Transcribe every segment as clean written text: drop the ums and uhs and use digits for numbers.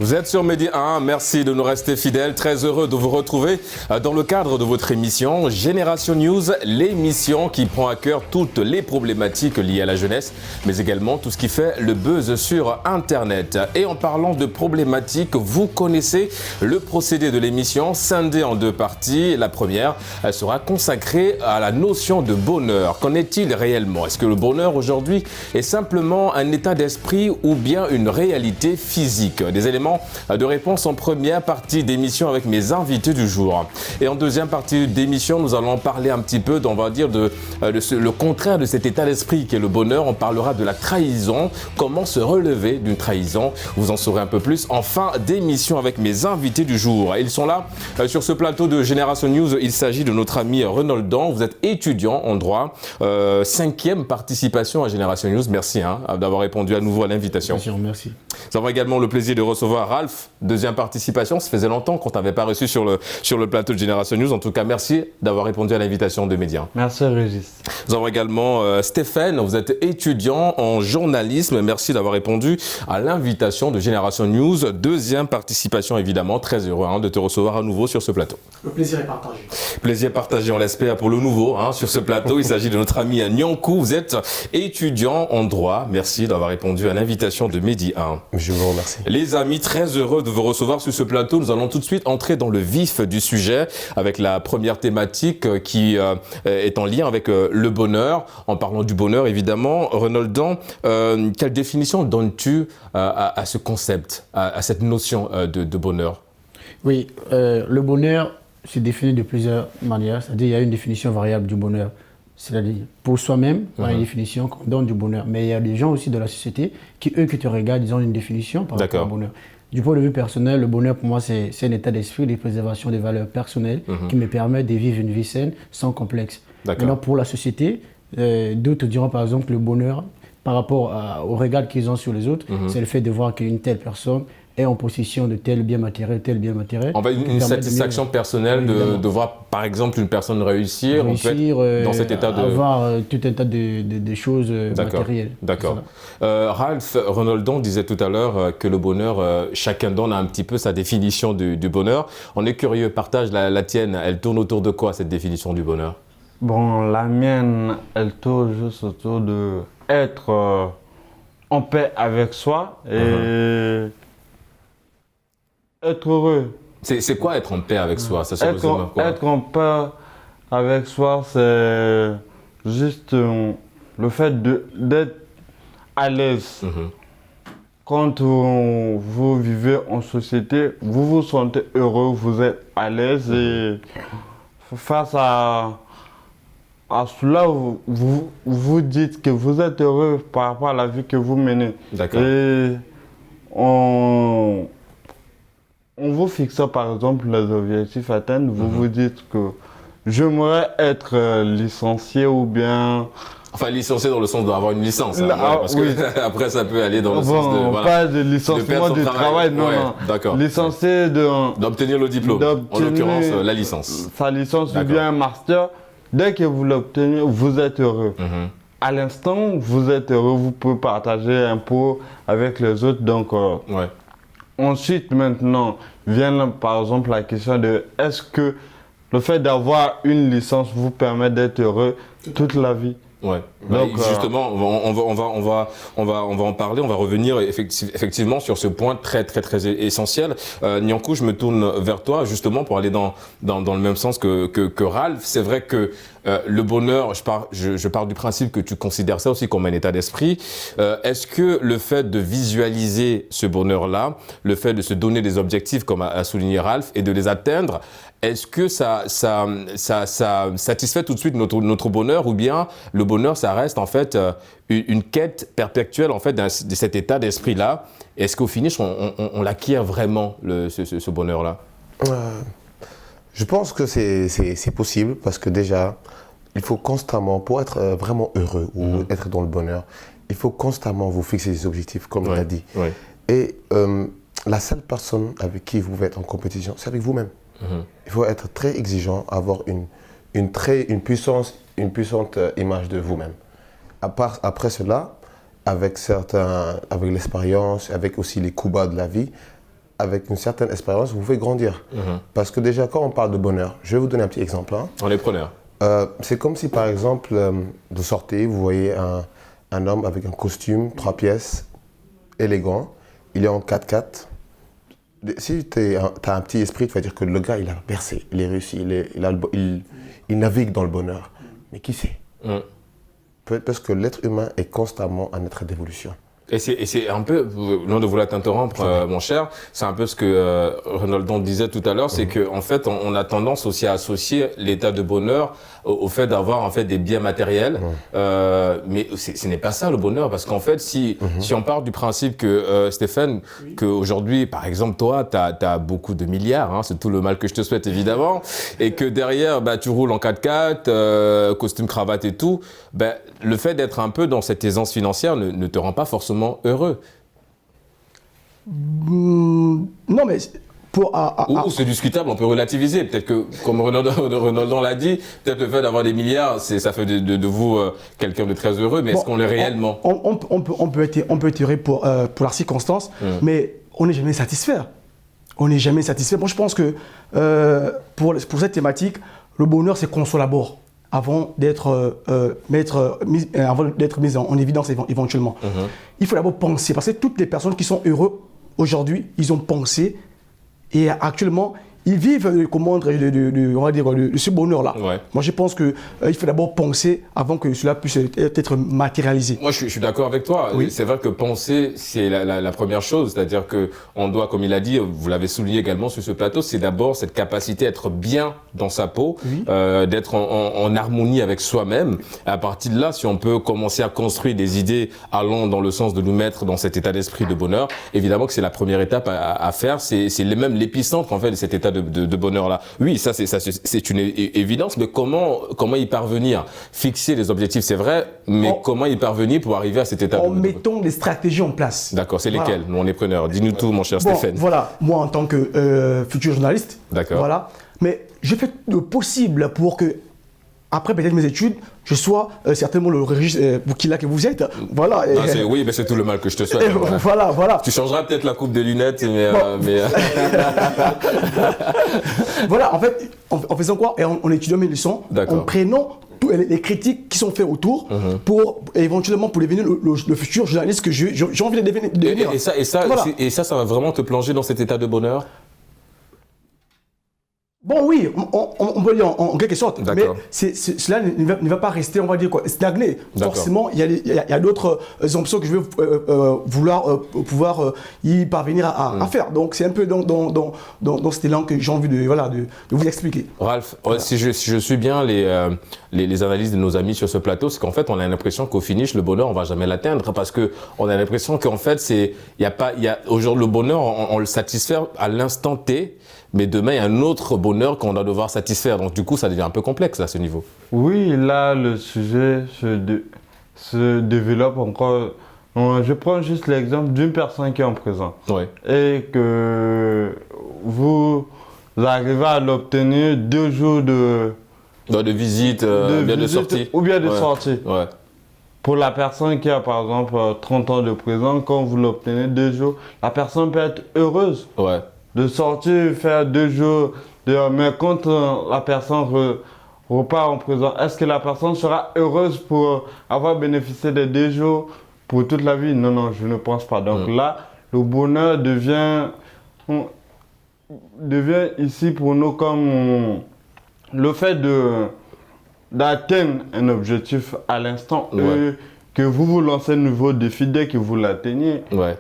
Vous êtes sur Medi 1, merci de nous rester fidèles, très heureux de vous retrouver dans le cadre de votre émission Génération News, l'émission qui prend à cœur toutes les problématiques liées à la jeunesse, mais également tout ce qui fait le buzz sur Internet. Et en parlant de problématiques, vous connaissez le procédé de l'émission, scindé en deux parties. La première sera consacrée à la notion de bonheur. Qu'en est-il réellement? Est-ce que le bonheur aujourd'hui est simplement un état d'esprit ou bien une réalité physique? Des éléments de réponse en première partie d'émission avec mes invités du jour. Et en deuxième partie d'émission, nous allons parler un petit peu, on va dire, le contraire de cet état d'esprit qui est le bonheur. On parlera de la trahison, comment se relever d'une trahison. Vous en saurez un peu plus en fin d'émission avec mes invités du jour. Ils sont là sur ce plateau de Génération News. Il s'agit de notre ami Renoldan. Vous êtes étudiant en droit, 5e participation à Génération News. Merci d'avoir répondu à nouveau à l'invitation. Merci. Nous avons également le plaisir de recevoir Ralph, 2e participation. Ça faisait longtemps qu'on ne t'avait pas reçu sur le plateau de Génération News. En tout cas, merci d'avoir répondu à l'invitation de Média. Merci Régis. Nous avons également Stéphane, vous êtes étudiant en journalisme. Merci d'avoir répondu à l'invitation de Génération News. 2e participation évidemment. Très heureux de te recevoir à nouveau sur ce plateau. Le plaisir est partagé. Plaisir partagé, on l'espère, pour le nouveau sur ce plateau. Il s'agit de notre ami Nyankou. Vous êtes étudiant en droit. Merci d'avoir répondu à l'invitation de Medi 1. Je vous remercie. Les amis, très heureux de vous recevoir sur ce plateau. Nous allons tout de suite entrer dans le vif du sujet avec la première thématique qui est en lien avec le bonheur. En parlant du bonheur, évidemment, Renoldan, quelle définition donnes-tu à ce concept, à cette notion de bonheur? Oui, le bonheur se définit de plusieurs manières. C'est-à-dire qu'il y a une définition variable du bonheur. C'est-à-dire, pour soi-même, on a une définition qu'on donne du bonheur. Mais il y a des gens aussi de la société qui te regardent, ils ont une définition par rapport au bonheur. Du point de vue personnel, le bonheur, pour moi, c'est un état d'esprit de préservation des valeurs personnelles qui me permet de vivre une vie saine, sans complexe. Maintenant, pour la société, d'autres diront, par exemple, que le bonheur, par rapport au regard qu'ils ont sur les autres, c'est le fait de voir qu'une telle personne est en possession de tel bien matériel, En fait, une satisfaction personnelle de voir, par exemple, une personne réussir en fait, dans cet état de... avoir tout un tas de choses matérielles. D'accord. Ralph Renoldan disait tout à l'heure que le bonheur, chacun donne un petit peu sa définition du bonheur. On est curieux, partage la tienne. Elle tourne autour de quoi, cette définition du bonheur? Bon, la mienne, elle tourne juste autour de être en paix avec soi et... être heureux. C'est quoi être en paix avec soi? Ça se résume à quoi? Être en paix avec soi, c'est juste le fait d'être à l'aise. Quand vous vivez en société, vous vous sentez heureux, vous êtes à l'aise et face à cela, vous dites que vous êtes heureux par rapport à la vie que vous menez. D'accord. Et on vous fixe par exemple les objectifs à atteindre, vous vous dites que j'aimerais être licencié ou bien... Enfin, licencié dans le sens d'avoir une licence. Parce que après, ça peut aller dans le sens de... Voilà, pas de licenciement du travail, non. D'accord. Licencié d'obtenir le diplôme, en l'occurrence la licence. Sa licence ou bien un master, dès que vous l'obtenez, vous êtes heureux. À l'instant, vous êtes heureux, vous pouvez partager un pot avec les autres, donc... Ensuite, maintenant, vient par exemple la question de est-ce que le fait d'avoir une licence vous permet d'être heureux toute la vie? Ouais. Donc, justement, on va en parler, on va revenir effectivement sur ce point très essentiel. Nyankou, je me tourne vers toi justement pour aller dans le même sens que Ralph. C'est vrai que le bonheur, je pars du principe que tu considères ça aussi comme un état d'esprit. Est-ce que le fait de visualiser ce bonheur-là, le fait de se donner des objectifs, comme a souligné Ralph, et de les atteindre, est-ce que ça satisfait tout de suite notre bonheur, ou bien le bonheur, ça reste en fait une quête perpétuelle en fait de cet état d'esprit-là? Est-ce qu'au finish, on l'acquiert vraiment, ce bonheur-là? Je pense que c'est possible parce que déjà, il faut constamment, pour être vraiment heureux ou être dans le bonheur, il faut constamment vous fixer des objectifs, comme il a dit. Et la seule personne avec qui vous êtes en compétition, c'est avec vous-même. Il faut être très exigeant, avoir une puissante image de vous-même. Après cela, avec l'expérience, avec aussi les coups bas de la vie, avec une certaine expérience, vous pouvez grandir. Parce que déjà, quand on parle de bonheur, je vais vous donner un petit exemple. Hein. On est preneur. C'est comme si, par exemple, vous sortez, vous voyez un homme avec un costume, 3 pièces, élégant, il est en 4x4. Si tu as un petit esprit, tu vas dire que le gars, il a percé, il est réussi, il navigue dans le bonheur. Mais qui sait? Peut-être parce que l'être humain est constamment un être d'évolution. Et c'est un peu, loin de vouloir t'interrompre, mon cher, c'est un peu ce que Renaldon disait tout à l'heure, c'est qu'en fait, on a tendance aussi à associer l'état de bonheur au fait d'avoir en fait des biens matériels, mais ce n'est pas ça le bonheur, parce qu'en fait, si on part du principe que Stéphane, qu'aujourd'hui, par exemple, toi, t'as beaucoup de milliards, hein, c'est tout le mal que je te souhaite évidemment, et que derrière, tu roules en 4x4, costume, cravate et tout, le fait d'être un peu dans cette aisance financière ne te rend pas forcément heureux. Non, mais Ou c'est discutable, on peut relativiser. Peut-être que, comme Renaldon l'a dit, peut-être le fait d'avoir des milliards, ça fait de vous quelqu'un de très heureux, mais est-ce qu'on l'est réellement? On peut être heureux pour la circonstance, mais on n'est jamais satisfait. On n'est jamais satisfait. Moi, je pense que pour cette thématique, le bonheur, c'est qu'on collabore avant d'être mis en évidence éventuellement. Il faut d'abord penser, parce que toutes les personnes qui sont heureuses aujourd'hui, ils ont pensé et actuellement, ils vivent on va dire, ce bonheur-là. Ouais. Moi, je pense qu'il faut d'abord penser avant que cela puisse être matérialisé. Moi, je suis d'accord avec toi. Oui. C'est vrai que penser, c'est la première chose. C'est-à-dire qu'on doit, comme il a dit, vous l'avez souligné également sur ce plateau, c'est d'abord cette capacité à être bien dans sa peau, d'être en harmonie avec soi-même. Et à partir de là, si on peut commencer à construire des idées allant dans le sens de nous mettre dans cet état d'esprit de bonheur, évidemment que c'est la première étape à faire. C'est même l'épicentre, en fait, de cet état de bonheur-là. Oui, ça c'est une évidence, mais comment y parvenir? Fixer les objectifs, c'est vrai, mais comment y parvenir pour arriver à cet état en mettant des stratégies en place. D'accord, c'est lesquelles? Nous, on est preneurs. Dis-nous tout, mon cher Stéphane. Voilà, moi en tant que futur journaliste, voilà, mais je fais le possible pour que, après peut-être mes études, je sois certainement le Régis Boukila que vous êtes. Voilà. Oui, mais c'est tout le mal que je te souhaite. Voilà. Tu changeras peut-être la coupe de lunettes, mais voilà, en fait, en faisant quoi? Et en étudiant mes leçons, en prenant tous les critiques qui sont faites autour pour éventuellement pour devenir le futur journaliste que j'ai envie de devenir. Et ça va vraiment te plonger dans cet état de bonheur? Bon, oui, on peut dire en quelque sorte, mais cela ne va pas rester, on va dire, stagné. Forcément, il y a d'autres options que je vais pouvoir y parvenir à faire. Donc, c'est un peu dans cet élan que j'ai envie de vous expliquer. Ralph, si je suis bien les analyses de nos amis sur ce plateau, c'est qu'en fait, on a l'impression qu'au finish, le bonheur, on va jamais l'atteindre, parce qu'on a l'impression qu'en fait, aujourd'hui, le bonheur, on le satisfait à l'instant T, mais demain, il y a un autre bonheur qu'on va devoir satisfaire. Donc, du coup, ça devient un peu complexe à ce niveau. Oui, là, le sujet se développe encore. Je prends juste l'exemple d'une personne qui est en prison. Ouais. Et que vous arrivez à l'obtenir 2 jours de visite, bien de sortie. Ou bien de sortie. Ouais. Pour la personne qui a, par exemple, 30 ans de prison, quand vous l'obtenez 2 jours, la personne peut être heureuse. Ouais. De sortir, faire 2 jours, mais quand la personne repart en prison, est-ce que la personne sera heureuse pour avoir bénéficié des 2 jours pour toute la vie? Non, je ne pense pas. Donc là, le bonheur devient ici pour nous comme le fait d'atteindre un objectif à l'instant, que vous lancez un nouveau défi dès que vous l'atteignez. Ouais.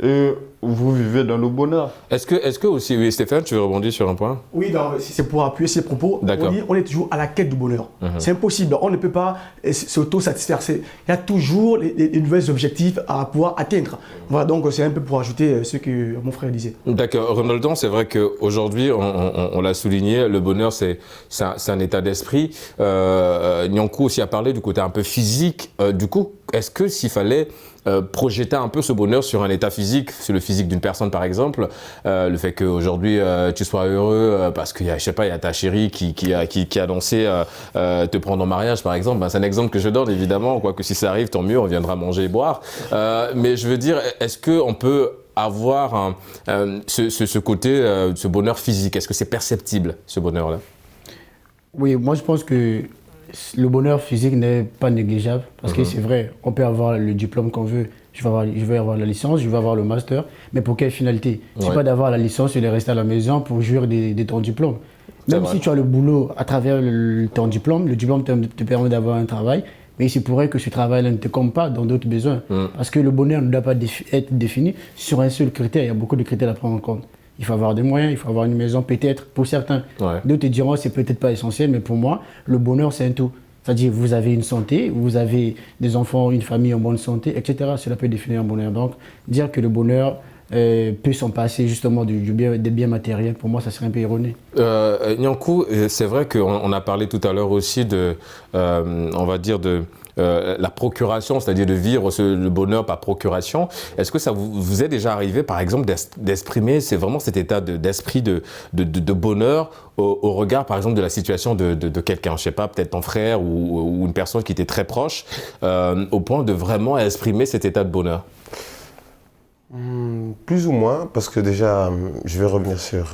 Et vous vivez dans le bonheur. Est-ce que aussi, oui, Stéphane, tu veux rebondir sur un point? Oui, c'est pour appuyer ces propos. On est toujours à la quête du bonheur. C'est impossible. On ne peut pas s'auto-satisfaire. Il y a toujours les nouveaux objectifs à pouvoir atteindre. Voilà, donc c'est un peu pour ajouter ce que mon frère disait. D'accord. Renaldon, c'est vrai qu'aujourd'hui, on l'a souligné, le bonheur, c'est un état d'esprit. Nyankou aussi a parlé du côté un peu physique. Du coup, est-ce que s'il fallait projeter un peu ce bonheur sur un état physique, sur le physique d'une personne par exemple, le fait qu'aujourd'hui tu sois heureux parce qu'il y a, je sais pas, il y a ta chérie qui a annoncé te prendre en mariage par exemple, c'est un exemple que je donne évidemment, quoique si ça arrive tant mieux, on viendra manger et boire, mais je veux dire, est-ce qu'on peut avoir ce côté, ce bonheur physique? Est-ce que c'est perceptible, ce bonheur-là? Oui, moi je pense que le bonheur physique n'est pas négligeable parce que c'est vrai, on peut avoir le diplôme qu'on veut. Je vais avoir la licence, je vais avoir le master, mais pour quelle finalité? C'est pas d'avoir la licence et de rester à la maison pour jouir de ton diplôme. Même si tu as le boulot à travers ton diplôme, le diplôme te permet d'avoir un travail, mais il se pourrait que ce travail-là ne te compte pas dans d'autres besoins. Parce que le bonheur ne doit pas être défini sur un seul critère, il y a beaucoup de critères à prendre en compte. Il faut avoir des moyens, il faut avoir une maison peut-être pour certains. D'autres te diront c'est peut-être pas essentiel, mais pour moi, le bonheur c'est un tout. C'est-à-dire vous avez une santé, vous avez des enfants, une famille en bonne santé, etc. Cela peut définir un bonheur. Donc dire que le bonheur peut s'en passer justement des biens matériels, pour moi ça serait un peu erroné. Niankou, c'est vrai qu'on a parlé tout à l'heure aussi de, on va dire de la procuration, c'est-à-dire de vivre le bonheur par procuration. Est-ce que ça vous est déjà arrivé, par exemple, d'exprimer, c'est vraiment cet état d'esprit de bonheur au regard, par exemple, de la situation de quelqu'un, je sais pas, peut-être ton frère ou une personne qui était très proche, au point de vraiment exprimer cet état de bonheur? Plus ou moins, parce que déjà, je vais revenir sur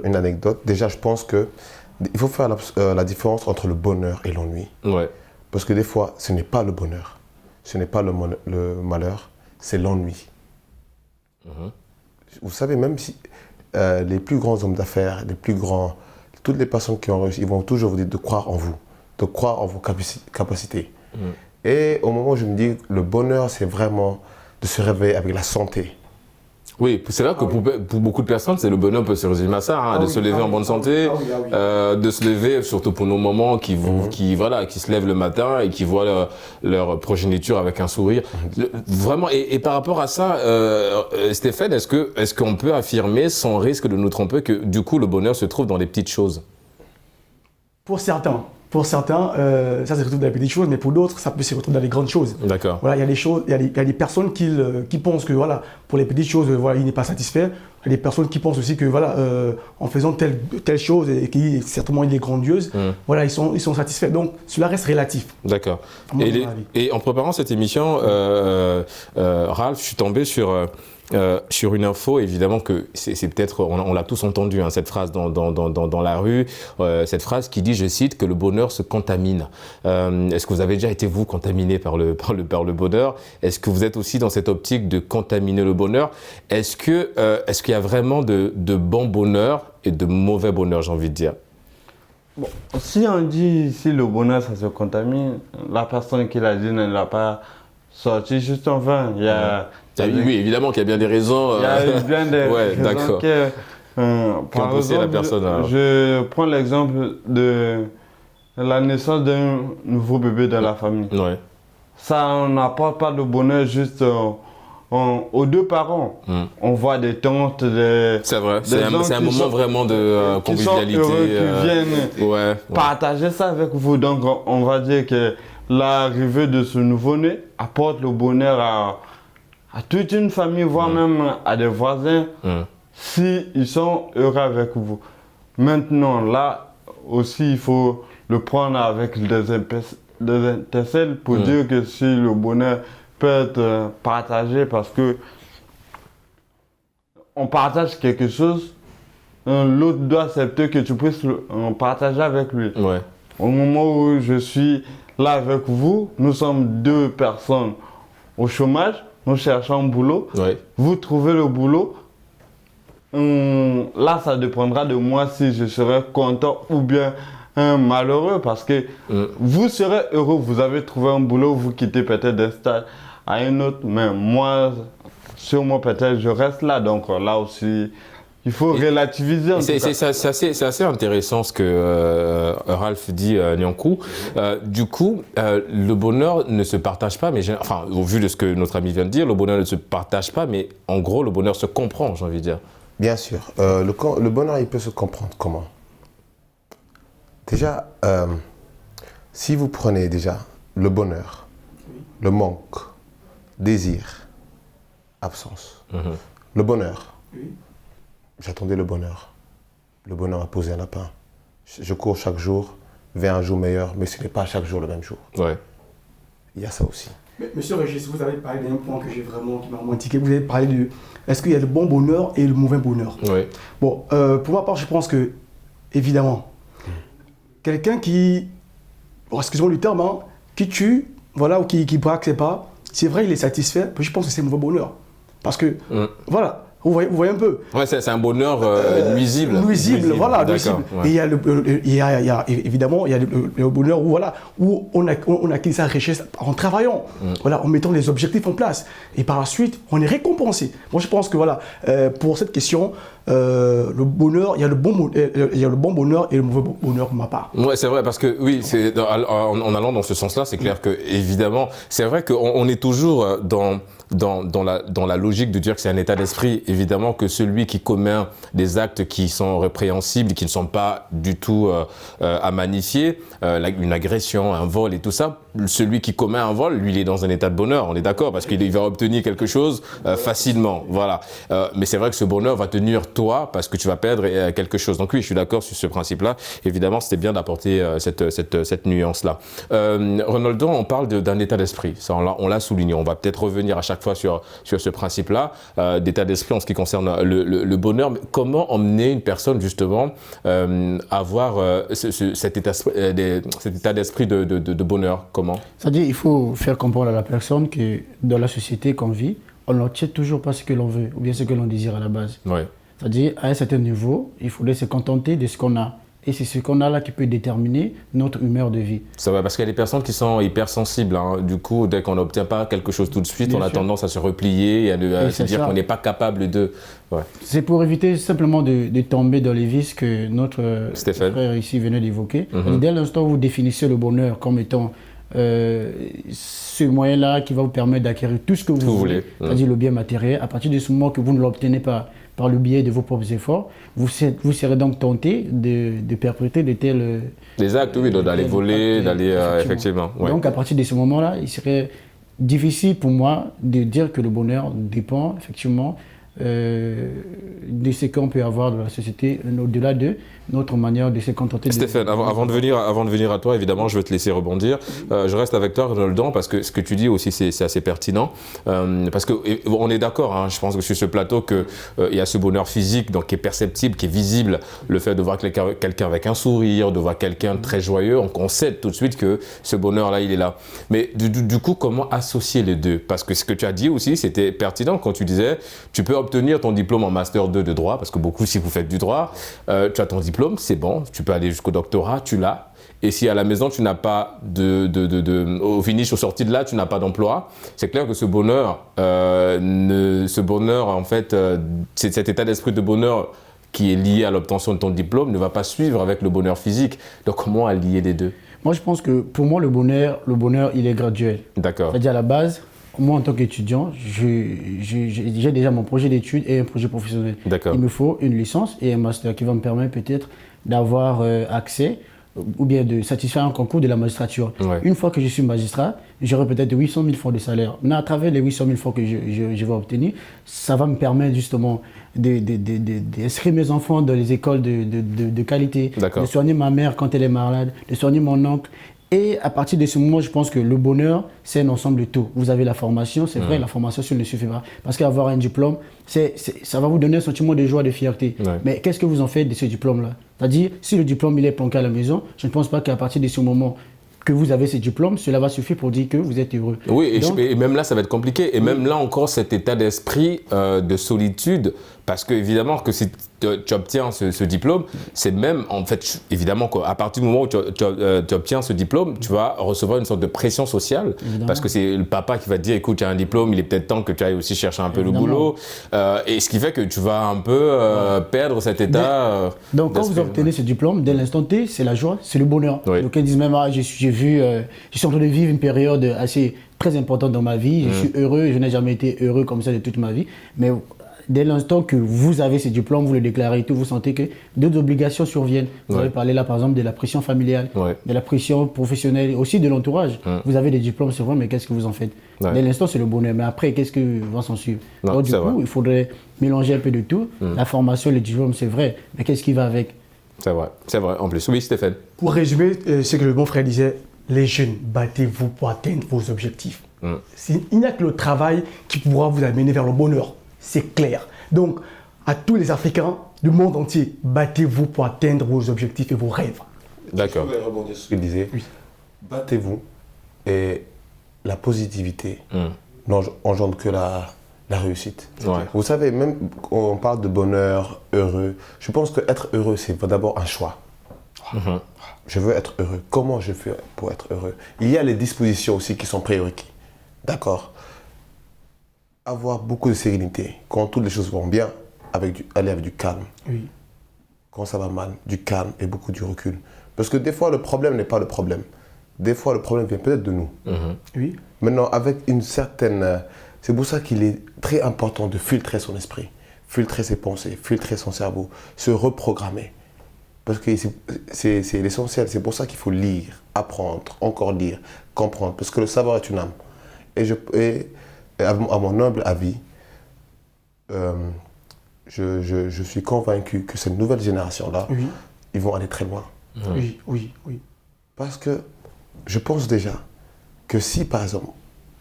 une anecdote. Déjà, je pense que il faut faire la différence entre le bonheur et l'ennui. Ouais. Parce que des fois, ce n'est pas le bonheur, ce n'est pas le malheur, c'est l'ennui. Vous savez, même si les plus grands hommes d'affaires, toutes les personnes qui ont réussi, ils vont toujours vous dire de croire en vous, de croire en vos capacités. Et au moment où je me dis, le bonheur, c'est vraiment de se réveiller avec la santé. Oui, c'est là que pour beaucoup de personnes, c'est le bonheur peut se résumer à ça, de se lever en bonne santé, de se lever, surtout pour nos mamans qui se lèvent le matin et qui voient leur progéniture avec un sourire. Vraiment, et par rapport à ça, Stéphane, est-ce qu'on peut affirmer, sans risque de nous tromper, que du coup, le bonheur se trouve dans les petites choses? Pour certains, ça se retrouve dans les petites choses, mais pour d'autres, ça peut se retrouver dans les grandes choses. D'accord. Voilà, il y a des choses, il y a des personnes qui pensent que voilà, pour les petites choses, voilà, il n'est pas satisfait. Il y a des personnes qui pensent aussi que voilà, en faisant telle chose et qui certainement il est grandiose, voilà, ils sont satisfaits. Donc cela reste relatif. D'accord. Et en préparant cette émission, Ralph, je suis tombé sur une info, évidemment que c'est peut-être, on l'a tous entendu, hein, cette phrase dans la rue, cette phrase qui dit, je cite, que le bonheur se contamine. Est-ce que vous avez déjà été, vous, contaminé par le bonheur? Est-ce que vous êtes aussi dans cette optique de contaminer le bonheur? Est-ce qu'il y a vraiment de bon bonheur et de mauvais bonheur, j'ai envie de dire? Bon, si on dit si le bonheur ça se contamine, la personne qui l'a dit ne l'a pas sorti juste enfin. Oui, évidemment qu'il y a bien des raisons. Il y a bien des raisons d'accord. Par exemple, la personne, je prends l'exemple de la naissance d'un nouveau bébé dans la famille. Ouais. Ça n'apporte pas de bonheur juste aux deux parents. On voit des tantes, c'est vrai, c'est un moment vraiment de convivialité. Qui viennent partager ça avec vous. Donc on va dire que l'arrivée de ce nouveau-né apporte le bonheur à toute une famille, voire même à des voisins, s'ils sont heureux avec vous. Maintenant, là aussi, il faut le prendre avec des étincelles pour dire que si le bonheur peut être partagé, parce que on partage quelque chose, l'autre doit accepter que tu puisses partager avec lui. Ouais. Au moment où je suis là avec vous, nous sommes deux personnes au chômage, nous cherchons un boulot, vous trouvez le boulot, là ça dépendra de moi si je serai content ou bien malheureux, parce que vous serez heureux, vous avez trouvé un boulot, vous quittez peut-être d'un stade à un autre, mais moi, sûrement peut-être je reste là, donc là aussi il faut relativiser. C'est assez intéressant ce que Ralph dit, Niankou. Du coup, le bonheur ne se partage pas, mais enfin, au vu de ce que notre ami vient de dire, le bonheur ne se partage pas, mais en gros, le bonheur se comprend, j'ai envie de dire. Bien sûr. Le bonheur, il peut se comprendre comment? Déjà, si vous prenez déjà le bonheur, le manque, désir, absence, le bonheur. J'attendais le bonheur. Le bonheur m'a posé un lapin. Je cours chaque jour vers un jour meilleur, mais ce n'est pas chaque jour le même jour. Ouais. Il y a ça aussi. Monsieur Régis, vous avez parlé d'un point qui m'a vraiment tiqué. Vous avez parlé de est-ce qu'il y a le bon bonheur et le mauvais bonheur. Oui. Bon, pour ma part, je pense que, évidemment, quelqu'un qui, excusez-moi du terme, hein, qui tue, voilà, ou qui braque ses pas, c'est vrai, il est satisfait, mais je pense que c'est un mauvais bonheur. Parce que, voilà. Vous voyez un peu. Ouais, c'est un bonheur nuisible. Nuisible, voilà, nuisible. Ouais. Et il y a évidemment, il y a le bonheur où on acquit sa richesse en travaillant, voilà, en mettant les objectifs en place. Et par la suite, on est récompensé. Moi, je pense que voilà, pour cette question, le bonheur, il y a le bon bonheur et le mauvais bonheur pour ma part. Ouais, c'est vrai, parce que oui, en allant dans ce sens-là, c'est clair que évidemment, c'est vrai qu'on est toujours dans la logique de dire que c'est un état d'esprit. Évidemment que celui qui commet des actes qui sont répréhensibles, qui ne sont pas du tout à magnifier, une agression, un vol et tout ça, celui qui commet un vol, lui, il est dans un état de bonheur, on est d'accord, parce qu'il va obtenir quelque chose facilement, voilà. Mais c'est vrai que ce bonheur va te nuire toi, parce que tu vas perdre quelque chose. Donc oui, je suis d'accord sur ce principe-là. Évidemment, c'était bien d'apporter cette nuance-là. Ronaldo, on parle d'un état d'esprit, ça on l'a souligné, on va peut-être revenir à chaque fois sur ce principe-là, d'état d'esprit en ce qui concerne le bonheur. Mais comment emmener une personne justement à avoir cet état d'esprit de bonheur? Comment? C'est-à-dire il faut faire comprendre à la personne que dans la société qu'on vit, on n'obtient toujours pas ce que l'on veut ou bien ce que l'on désire à la base. Oui. C'est-à-dire à un certain niveau, il faudrait se contenter de ce qu'on a. Et c'est ce qu'on a là qui peut déterminer notre humeur de vie. Ça va, parce qu'il y a des personnes qui sont hypersensibles. Hein. Du coup, dès qu'on n'obtient pas quelque chose tout de suite, on a tendance à se replier et à se dire qu'on n'est pas capable de... Ouais. C'est pour éviter simplement de tomber dans les vices que notre frère ici venait d'évoquer. Dès l'instant où vous définissez le bonheur comme étant ce moyen-là qui va vous permettre d'acquérir tout ce que vous voulez, c'est-à-dire le bien matériel, à partir de ce moment que vous ne l'obtenez pas par le biais de vos propres efforts, vous serez donc tenté de perpétrer de tels... Des actes, oui, d'aller voler, d'aller... effectivement. Ouais. Donc à partir de ce moment-là, il serait difficile pour moi de dire que le bonheur dépend effectivement de ce qu'on peut avoir dans la société, au-delà de notre manière de se contenter. Stéphane, avant de venir à toi, évidemment, je vais te laisser rebondir. Je reste avec toi, Ronaldo, parce que ce que tu dis aussi, c'est assez pertinent. Parce qu'on est d'accord, hein, je pense que sur ce plateau, qu'il y a ce bonheur physique donc, qui est perceptible, qui est visible. Le fait de voir quelqu'un avec un sourire, de voir quelqu'un de très joyeux, on sait tout de suite que ce bonheur-là, il est là. Mais du coup, comment associer les deux? Parce que ce que tu as dit aussi, c'était pertinent quand tu disais, tu peux obtenir ton diplôme en Master 2 de droit, parce que beaucoup, si vous faites du droit, tu as ton diplôme, c'est bon, tu peux aller jusqu'au doctorat, tu l'as. Et si à la maison, tu n'as pas au finish, au sorti de là, tu n'as pas d'emploi, c'est clair que ce bonheur, en fait, c'est cet état d'esprit de bonheur qui est lié à l'obtention de ton diplôme ne va pas suivre avec le bonheur physique. Donc, comment allier les deux? Moi, je pense que pour moi, le bonheur, il est graduel. D'accord. C'est-à-dire à la base, moi, en tant qu'étudiant, j'ai déjà mon projet d'études et un projet professionnel. Il me faut une licence et un master qui va me permettre peut-être d'avoir accès ou bien de satisfaire un concours de la magistrature. Ouais. Une fois que je suis magistrat, j'aurai peut-être 800 000 francs de salaire. Mais à travers les 800 000 francs que je vais obtenir, ça va me permettre justement d'inscrire mes enfants dans les écoles de qualité, de soigner ma mère quand elle est malade, de soigner mon oncle. Et à partir de ce moment, je pense que le bonheur, c'est un ensemble de tout. Vous avez la formation, c'est vrai, la formation, ça ne suffit pas. Parce qu'avoir un diplôme, ça va vous donner un sentiment de joie, de fierté. Ouais. Mais qu'est-ce que vous en faites de ce diplôme-là? C'est-à-dire, si le diplôme il est planqué à la maison, je ne pense pas qu'à partir de ce moment que vous avez ce diplôme, cela va suffire pour dire que vous êtes heureux. Oui, et même là, ça va être compliqué. Et même là encore, cet état d'esprit de solitude, parce que évidemment que si tu obtiens ce diplôme, c'est même, en fait, évidemment qu'à partir du moment où tu obtiens ce diplôme, tu vas recevoir une sorte de pression sociale, parce que c'est le papa qui va te dire, écoute, tu as un diplôme, il est peut-être temps que tu ailles aussi chercher un peu le boulot. Et ce qui fait que tu vas un peu perdre cet état. Donc quand vous obtenez ce diplôme, dès l'instant T, c'est la joie, c'est le bonheur. Oui. Donc ils disent même, je suis en train de vivre une période assez très importante dans ma vie, je suis heureux, je n'ai jamais été heureux comme ça de toute ma vie. Mais dès l'instant que vous avez ce diplôme, vous le déclarez et tout, vous sentez que d'autres obligations surviennent. Vous avez parlé là par exemple de la pression familiale, de la pression professionnelle, aussi de l'entourage. Vous avez des diplômes, c'est vrai, mais qu'est-ce que vous en faites? Dès l'instant, c'est le bonheur. Mais après, qu'est-ce que va s'en suivre? Donc du coup, il faudrait mélanger un peu de tout. La formation, le diplôme, c'est vrai, mais qu'est-ce qui va avec? C'est vrai, en plus. Oui, Stéphane. Pour résumer ce que le bon frère disait, les jeunes, battez-vous pour atteindre vos objectifs. Il n'y a que le travail qui pourra vous amener vers le bonheur. C'est clair. Donc, à tous les Africains du monde entier, battez-vous pour atteindre vos objectifs et vos rêves. D'accord. Je voulais rebondir sur ce qu'il disait. Oui. Battez-vous et la positivité n'engendre que la réussite. Ouais. Vous savez, même quand on parle de bonheur, heureux, je pense qu'être heureux, c'est d'abord un choix. Je veux être heureux. Comment je fais pour être heureux? Il y a les dispositions aussi qui sont prérequis. D'accord. Avoir beaucoup de sérénité. Quand toutes les choses vont bien, aller avec du calme. Oui. Quand ça va mal, du calme et beaucoup du recul. Parce que des fois, le problème n'est pas le problème. Des fois, le problème vient peut-être de nous. Oui. Maintenant, avec une certaine... c'est pour ça qu'il est très important de filtrer son esprit, filtrer ses pensées, filtrer son cerveau, se reprogrammer. Parce que c'est l'essentiel. C'est pour ça qu'il faut lire, apprendre, encore lire, comprendre. Parce que le savoir est une âme. Et à mon humble avis, je suis convaincu que cette nouvelle génération-là, ils vont aller très loin. Oui. Parce que je pense déjà que si, par exemple,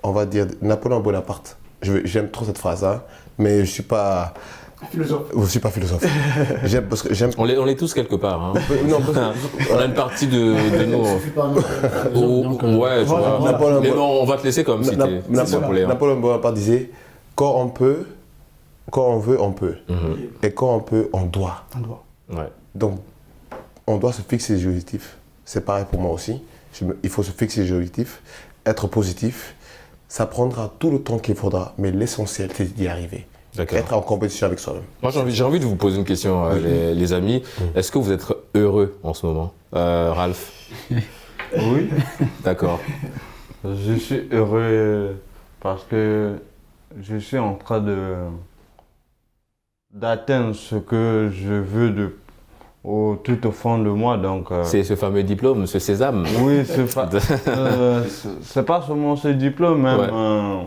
on va dire Napoléon Bonaparte, j'aime trop cette phrase, hein, mais je ne suis pas... Philosophe. Je ne suis pas philosophe. Parce que j'aime... On l'est tous quelque part. Hein. Non, on a une partie de nous. Ouais, tu vois. Mais bon, on va te laisser comme si t'es Napoléon. Napoléon Bonaparte disait quand on peut, quand on veut, on peut. Et quand on peut, on doit. Ouais. Donc, on doit se fixer des objectifs. C'est pareil pour moi aussi. Il faut se fixer des objectifs, être positif. Ça prendra tout le temps qu'il faudra, mais l'essentiel, c'est d'y arriver. Être en compétition avec soi-même. Moi, j'ai envie de vous poser une question, les amis. Est-ce que vous êtes heureux en ce moment, Ralph? Oui. D'accord. Je suis heureux parce que je suis en train d'atteindre ce que je veux tout au fond de moi. Donc, c'est ce fameux diplôme, ce sésame. Oui, c'est pas seulement ce diplôme, même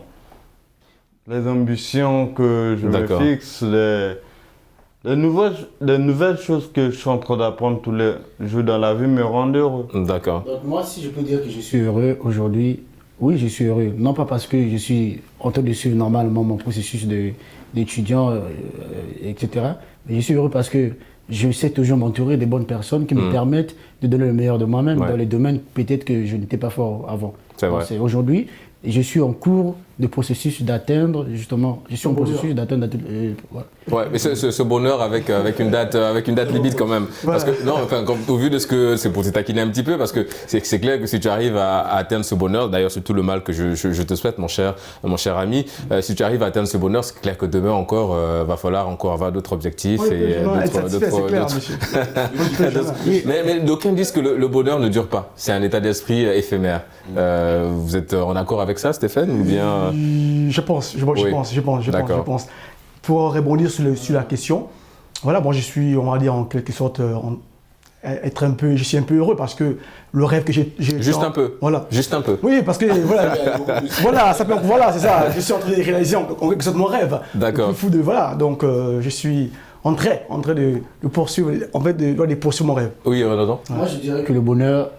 les ambitions que je me fixe, les nouvelles choses que je suis en train d'apprendre tous les jours dans la vie me rendent heureux. D'accord. Donc moi, si je peux dire que je suis heureux aujourd'hui, oui, je suis heureux. Non pas parce que je suis en train de suivre normalement mon processus d'étudiant, etc. Mais je suis heureux parce que je sais toujours m'entourer des bonnes personnes qui me permettent de donner le meilleur de moi-même dans les domaines peut-être que je n'étais pas fort avant. C'est vrai. Aujourd'hui, je suis en cours de processus d'atteindre, justement, voilà. Ouais, mais ce bonheur avec une date limite quand même. Parce que, non, enfin, au vu de ce que, c'est pour te taquiner un petit peu, parce que c'est clair que si tu arrives à atteindre ce bonheur, d'ailleurs c'est tout le mal que je te souhaite, mon cher ami, si tu arrive à atteindre ce bonheur, c'est clair que demain encore, va falloir encore avoir d'autres objectifs mais d'aucuns disent que le bonheur ne dure pas. C'est un état d'esprit éphémère. Vous êtes en accord avec ça, Stéphane, ou bien Je pense. Pour rebondir sur la question, voilà, bon, je suis, on va dire en quelque sorte, je suis un peu heureux parce que le rêve que j'ai... Juste un peu. Voilà. Juste un peu. Oui, parce que voilà, c'est ça. Je suis en train de réaliser en quelque sorte mon rêve. D'accord. Le plus fou de donc je suis en train de poursuivre, de poursuivre mon rêve. Oui, Renaud. Moi, je dirais que le bonheur,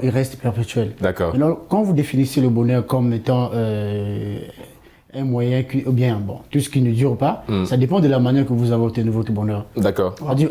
il reste perpétuel. D'accord. Alors, quand vous définissez le bonheur comme étant un moyen, ou bien, bon, tout ce qui ne dure pas, ça dépend de la manière que vous avez obtenu votre bonheur. D'accord. C'est-à-dire,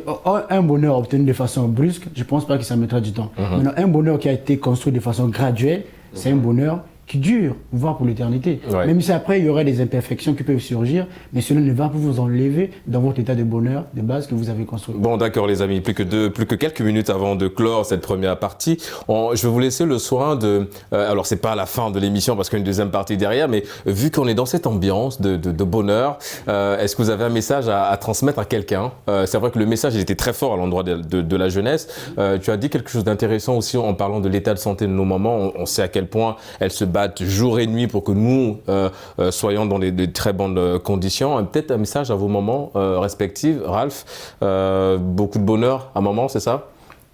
un bonheur obtenu de façon brusque, je ne pense pas que ça mettra du temps. Maintenant, un bonheur qui a été construit de façon graduelle, c'est un bonheur qui dure, voire pour l'éternité. Ouais. Même si après, il y aurait des imperfections qui peuvent surgir, mais cela ne va pas vous enlever dans votre état de bonheur de base que vous avez construit. Bon, d'accord, les amis, plus que quelques minutes avant de clore cette première partie, je vais vous laisser le soin de... alors, c'est pas la fin de l'émission parce qu'il y a une deuxième partie derrière, mais vu qu'on est dans cette ambiance de bonheur, est-ce que vous avez un message à transmettre à quelqu'un? C'est vrai que le message il était très fort à l'endroit de la jeunesse. Tu as dit quelque chose d'intéressant aussi en parlant de l'état de santé de nos mamans. On sait à quel point elles se battent jour et nuit pour que nous soyons dans de très bonnes conditions. Peut-être un message à vos mamans respectives. Ralph, beaucoup de bonheur à maman, c'est ça?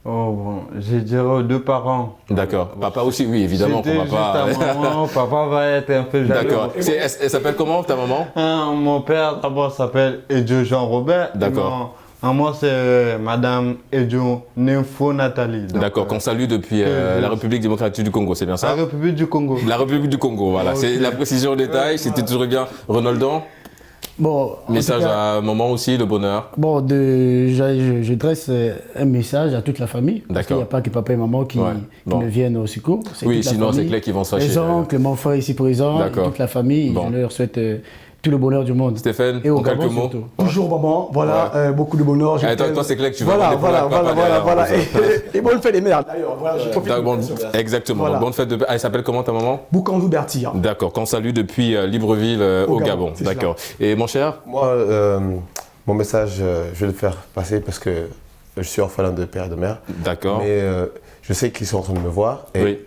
Oh bon, je dirais aux deux parents. D'accord. Papa aussi, oui, évidemment. Pour papa. Maman, papa va être un peu jaloux. D'accord. Elle s'appelle comment ta maman? Mon père d'abord s'appelle Edjo Jean Robert. D'accord. Moi, c'est Madame Edjo Nympho Nathalie. D'accord, qu'on salue depuis la République démocratique du Congo, c'est bien ça? La République du Congo. La République du Congo, voilà. Okay. C'est la précision au détail, c'était toujours bien. Ronaldon, Bon, message à maman aussi, le bonheur. Bon, je dresse un message à toute la famille. Parce qu'il n'y a pas que papa et maman qui me viennent au secours. Oui, sinon c'est clair qu'ils vont se fâcher. Les oncles, mon frère ici présent, toute la famille, je leur souhaite tout le bonheur du monde. Stéphane, et au en Gabon, quelques mots. surtout. Toujours maman, voilà, beaucoup de bonheur. Toi, c'est clair que tu vas voilà. Et bonne fête des mères d'ailleurs. Voilà, je profite exactement. Voilà. Donc, bonne fête de. Elle s'appelle comment ta maman? Boukandou Berti. D'accord, qu'on salue depuis Libreville au Gabon. D'accord. Et mon cher? Moi, mon message, je vais le faire passer parce que je suis orphelin de père et de mère. D'accord. Mais je sais qu'ils sont en train de me voir. Et oui.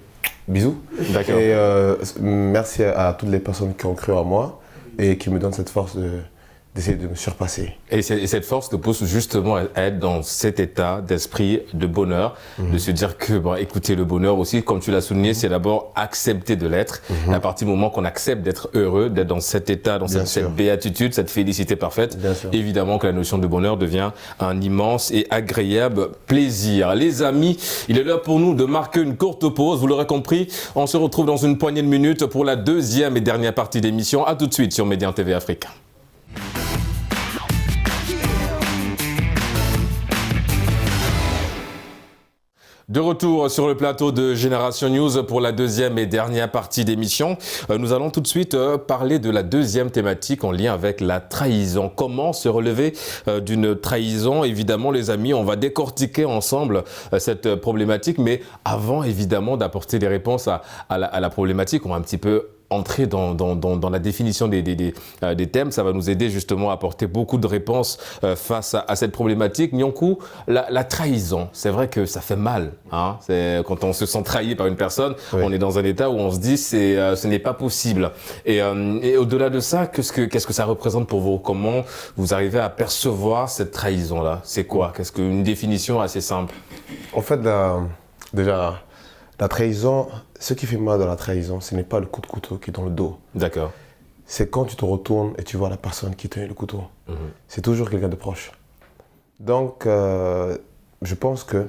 Bisous. D'accord. Et merci à toutes les personnes qui ont cru en moi et qui me donnent cette force d'essayer de me surpasser. Et cette force te pousse justement à être dans cet état d'esprit de bonheur, de se dire que, écoutez, le bonheur aussi, comme tu l'as souligné, c'est d'abord accepter de l'être. Et à partir du moment qu'on accepte d'être heureux, d'être dans cet état, dans cette béatitude, cette félicité parfaite, évidemment que la notion de bonheur devient un immense et agréable plaisir. Les amis, il est l'heure pour nous de marquer une courte pause. Vous l'aurez compris, on se retrouve dans une poignée de minutes pour la deuxième et dernière partie d'émission. À tout de suite sur Média TV Afrique. De retour sur le plateau de Génération News pour la deuxième et dernière partie d'émission. Nous allons tout de suite parler de la deuxième thématique en lien avec la trahison. Comment se relever d'une trahison? Évidemment, les amis, on va décortiquer ensemble cette problématique. Mais avant, évidemment, d'apporter des réponses à la problématique, on va un petit peu entrer dans la définition des thèmes. Ça va nous aider justement à apporter beaucoup de réponses face à cette problématique. Nyonkou, la trahison, c'est vrai que ça fait mal. Hein, quand on se sent trahi par une personne, on est dans un état où on se dit ce n'est pas possible. Et au-delà de ça, qu'est-ce que ça représente pour vous? Comment vous arrivez à percevoir cette trahison-là? C'est quoi? Une définition assez simple? En fait, déjà, la trahison, ce qui fait mal dans la trahison, ce n'est pas le coup de couteau qui est dans le dos. D'accord. C'est quand tu te retournes et tu vois la personne qui tenait le couteau. C'est toujours quelqu'un de proche. Donc, je pense que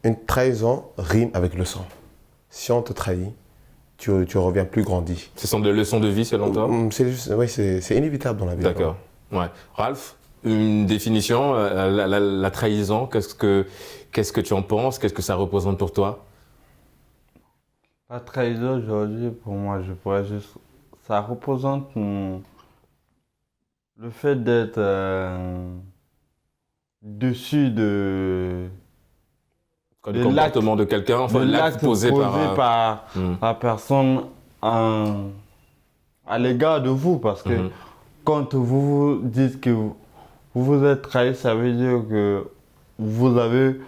une trahison rime avec le sang. Si on te trahit, tu reviens plus grandi. Ce sont des leçons de vie selon toi? C'est inévitable dans la vie. D'accord. Ouais. Ralph, une définition, la trahison, qu'est-ce que tu en penses? Qu'est-ce que ça représente pour toi? La trahison aujourd'hui, pour moi, je pourrais juste... Ça représente le fait d'être dessus de comportement de quelqu'un, enfin l'acte posé par la personne à l'égard de vous. Parce que quand vous dites que vous vous êtes trahi, ça veut dire que vous avez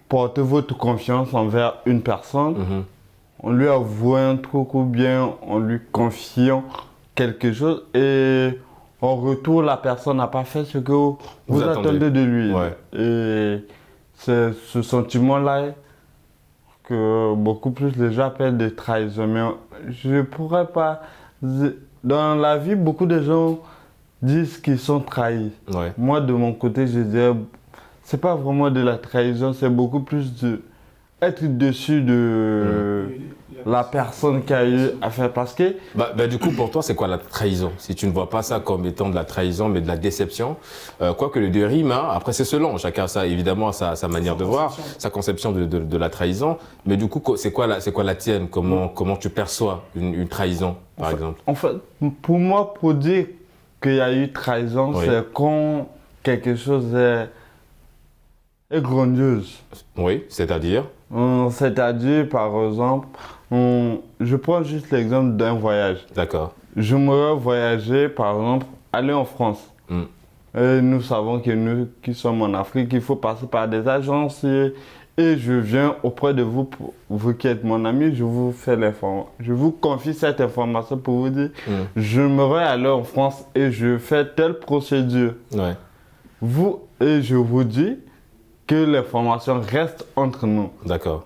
porté votre confiance envers une personne. On lui avoue un truc ou bien on lui confie quelque chose et en retour, la personne n'a pas fait ce que vous attendez de lui. Ouais. Et c'est ce sentiment-là que beaucoup plus les gens appellent des trahisons. Mais je ne pourrais pas... Dans la vie, beaucoup de gens disent qu'ils sont trahis. Ouais. Moi, de mon côté, je dirais, c'est pas vraiment de la trahison, c'est beaucoup plus de être dessus de la personne qui a eu à faire. Parce que... du coup, pour toi, c'est quoi la trahison? Si tu ne vois pas ça comme étant de la trahison, mais de la déception, quoique les deux riment, hein, après c'est selon, chacun a évidemment sa manière de voir, sa conception de la trahison. Mais du coup, c'est quoi la tienne? Comment tu perçois une trahison, par exemple? En fait, pour moi, pour dire qu'il y a eu trahison, c'est quand quelque chose est grandiose. Oui, c'est-à-dire? C'est-à-dire, par exemple, je prends juste l'exemple d'un voyage. D'accord. J'aimerais voyager, par exemple, aller en France. Et nous savons que nous qui sommes en Afrique, il faut passer par des agences. Et je viens auprès de vous, vous qui êtes mon ami, je vous confie cette information pour vous dire, j'aimerais aller en France et je fais telle procédure. Ouais. Et je vous dis que l'information reste entre nous. D'accord.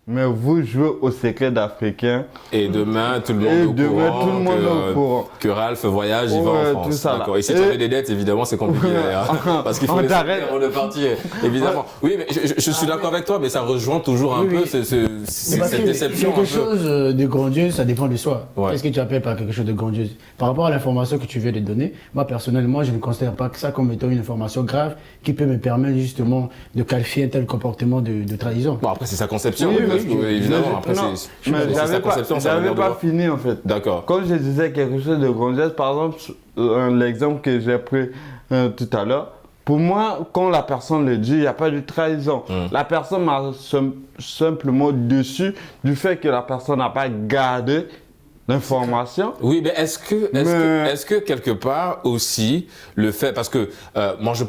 mais vous jouez au secret d'Africain. Et demain, tout le monde est au courant que Ralph voyage, il va en France. Tout ça, d'accord. Et si tu avais des dettes, évidemment, c'est compliqué. Parce qu'il faut les on est parti, évidemment. Oui, mais je suis d'accord avec toi, mais ça rejoint toujours un peu cette déception. Quelque chose de grandiose, ça dépend de soi. Qu'est-ce que tu appelles par quelque chose de grandiose? Par rapport à l'information que tu viens de donner, moi, personnellement, je ne considère pas que ça comme étant une information grave qui peut me permettre justement de qualifier un tel comportement de trahison. Bon, après, c'est sa conception, évidemment. Après, c'est sa conception. J'avais pas fini, en fait. D'accord. Quand je disais quelque chose de grandiose, par exemple, l'exemple que j'ai pris tout à l'heure, pour moi, quand la personne le dit, il n'y a pas de trahison. La personne m'a simplement déçu du fait que la personne n'a pas gardé l'information. Oui, mais est-ce que quelque part aussi le fait, parce que moi je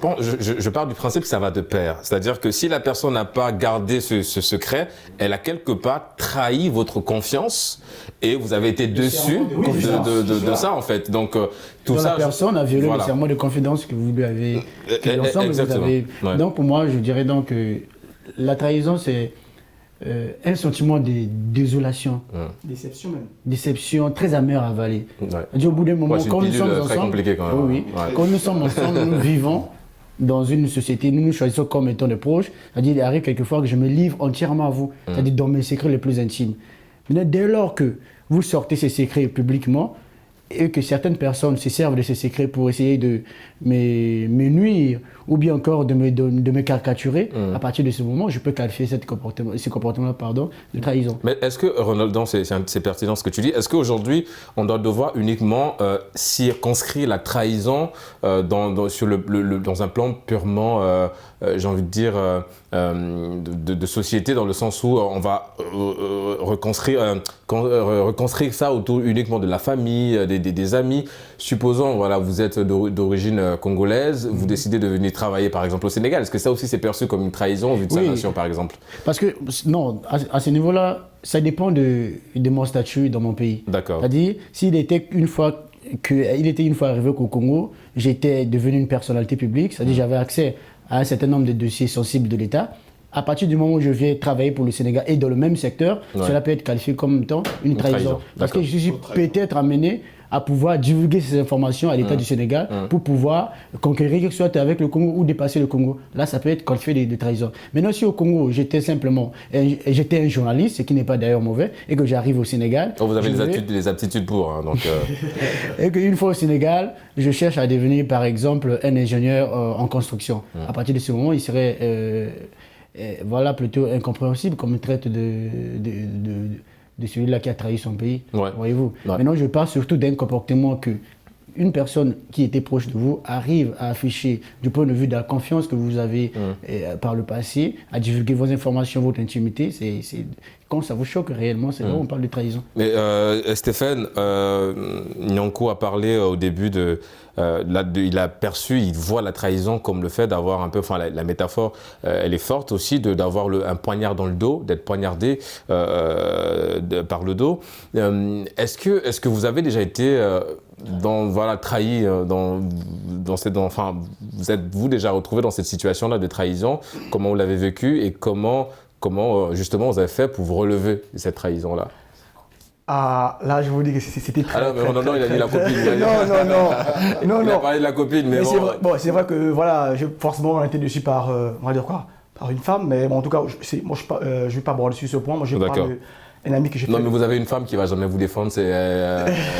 pars du principe que ça va de pair, c'est-à-dire que si la personne n'a pas gardé ce secret, elle a quelque part trahi votre confiance et vous avez été déçu de ça en fait. Donc tout ça. La personne a violé le serment de confidence que vous lui avez. Donc pour moi, je dirais donc que la trahison c'est un sentiment de désolation. Déception même. Déception très amère à avaler. Au bout d'un moment, quand nous sommes ensemble, quand nous sommes ensemble, nous vivons dans une société, nous nous choisissons comme étant des proches. C'est-à-dire, il arrive quelquefois que je me livre entièrement à vous, c'est-à-dire dans mes secrets les plus intimes. Mais dès lors que vous sortez ces secrets publiquement, et que certaines personnes se servent de ces secrets pour essayer de me nuire ou bien encore de me caricaturer, à partir de ce moment, je peux qualifier ce comportement de trahison. Mais est-ce que, Ronald, c'est pertinent ce que tu dis, est-ce qu'aujourd'hui, on doit devoir uniquement circonscrire la trahison dans un plan purement, j'ai envie de dire, de société, dans le sens où on va reconstruire ça autour uniquement de la famille, des amis. Supposons, voilà, vous êtes d'origine congolaise, vous décidez de venir travailler par exemple au Sénégal. Est-ce que ça aussi c'est perçu comme une trahison au vu de sa nation par exemple? Parce que, non, à ce niveau-là, ça dépend de mon statut dans mon pays. D'accord. C'est-à-dire, s'il était une fois arrivé au Congo, j'étais devenu une personnalité publique, c'est-à-dire j'avais accès à un certain nombre de dossiers sensibles de l'État. À partir du moment où je viens travailler pour le Sénégal et dans le même secteur, cela peut être qualifié comme étant une trahison. Parce que je suis peut-être amené à pouvoir divulguer ces informations à l'État du Sénégal pour pouvoir conquérir, soit avec le Congo ou dépasser le Congo. Là, ça peut être qualifié de trahison. Maintenant, si au Congo, j'étais un journaliste, ce qui n'est pas d'ailleurs mauvais, et que j'arrive au Sénégal... Vous avez les aptitudes pour, hein, donc... Et qu'une fois au Sénégal, je cherche à devenir, par exemple, un ingénieur en construction. À partir de ce moment, il serait... voilà, plutôt incompréhensible comme il traite de celui-là qui a trahi son pays, voyez-vous. Maintenant, je parle surtout d'un comportement que une personne qui était proche de vous arrive à afficher du point de vue de la confiance que vous avez par le passé, à divulguer vos informations, votre intimité. Quand ça vous choque réellement, c'est là où on parle de trahison. Mais Stéphane, Nyanko a parlé au début il a perçu, il voit la trahison comme le fait d'avoir un peu, enfin la métaphore, elle est forte aussi, d'avoir un poignard dans le dos, d'être poignardé par le dos. Est-ce que vous avez déjà été trahi enfin, vous êtes-vous déjà retrouvé dans cette situation-là de trahison? Comment vous l'avez vécu et comment justement vous avez fait pour vous relever de cette trahison-là? Ah, là, je vous dis que c'était très... Ah non, il a dit la copine. Non. Il a parlé de la copine, mais bon... C'est vrai que, voilà, forcément, on a été dessus par, on va dire quoi, par une femme, mais bon, en tout cas, moi, je ne vais pas aborder sur ce point. Moi, je parle d'un ami que j'ai fait... Non, mais vous avez une femme qui ne va jamais vous défendre,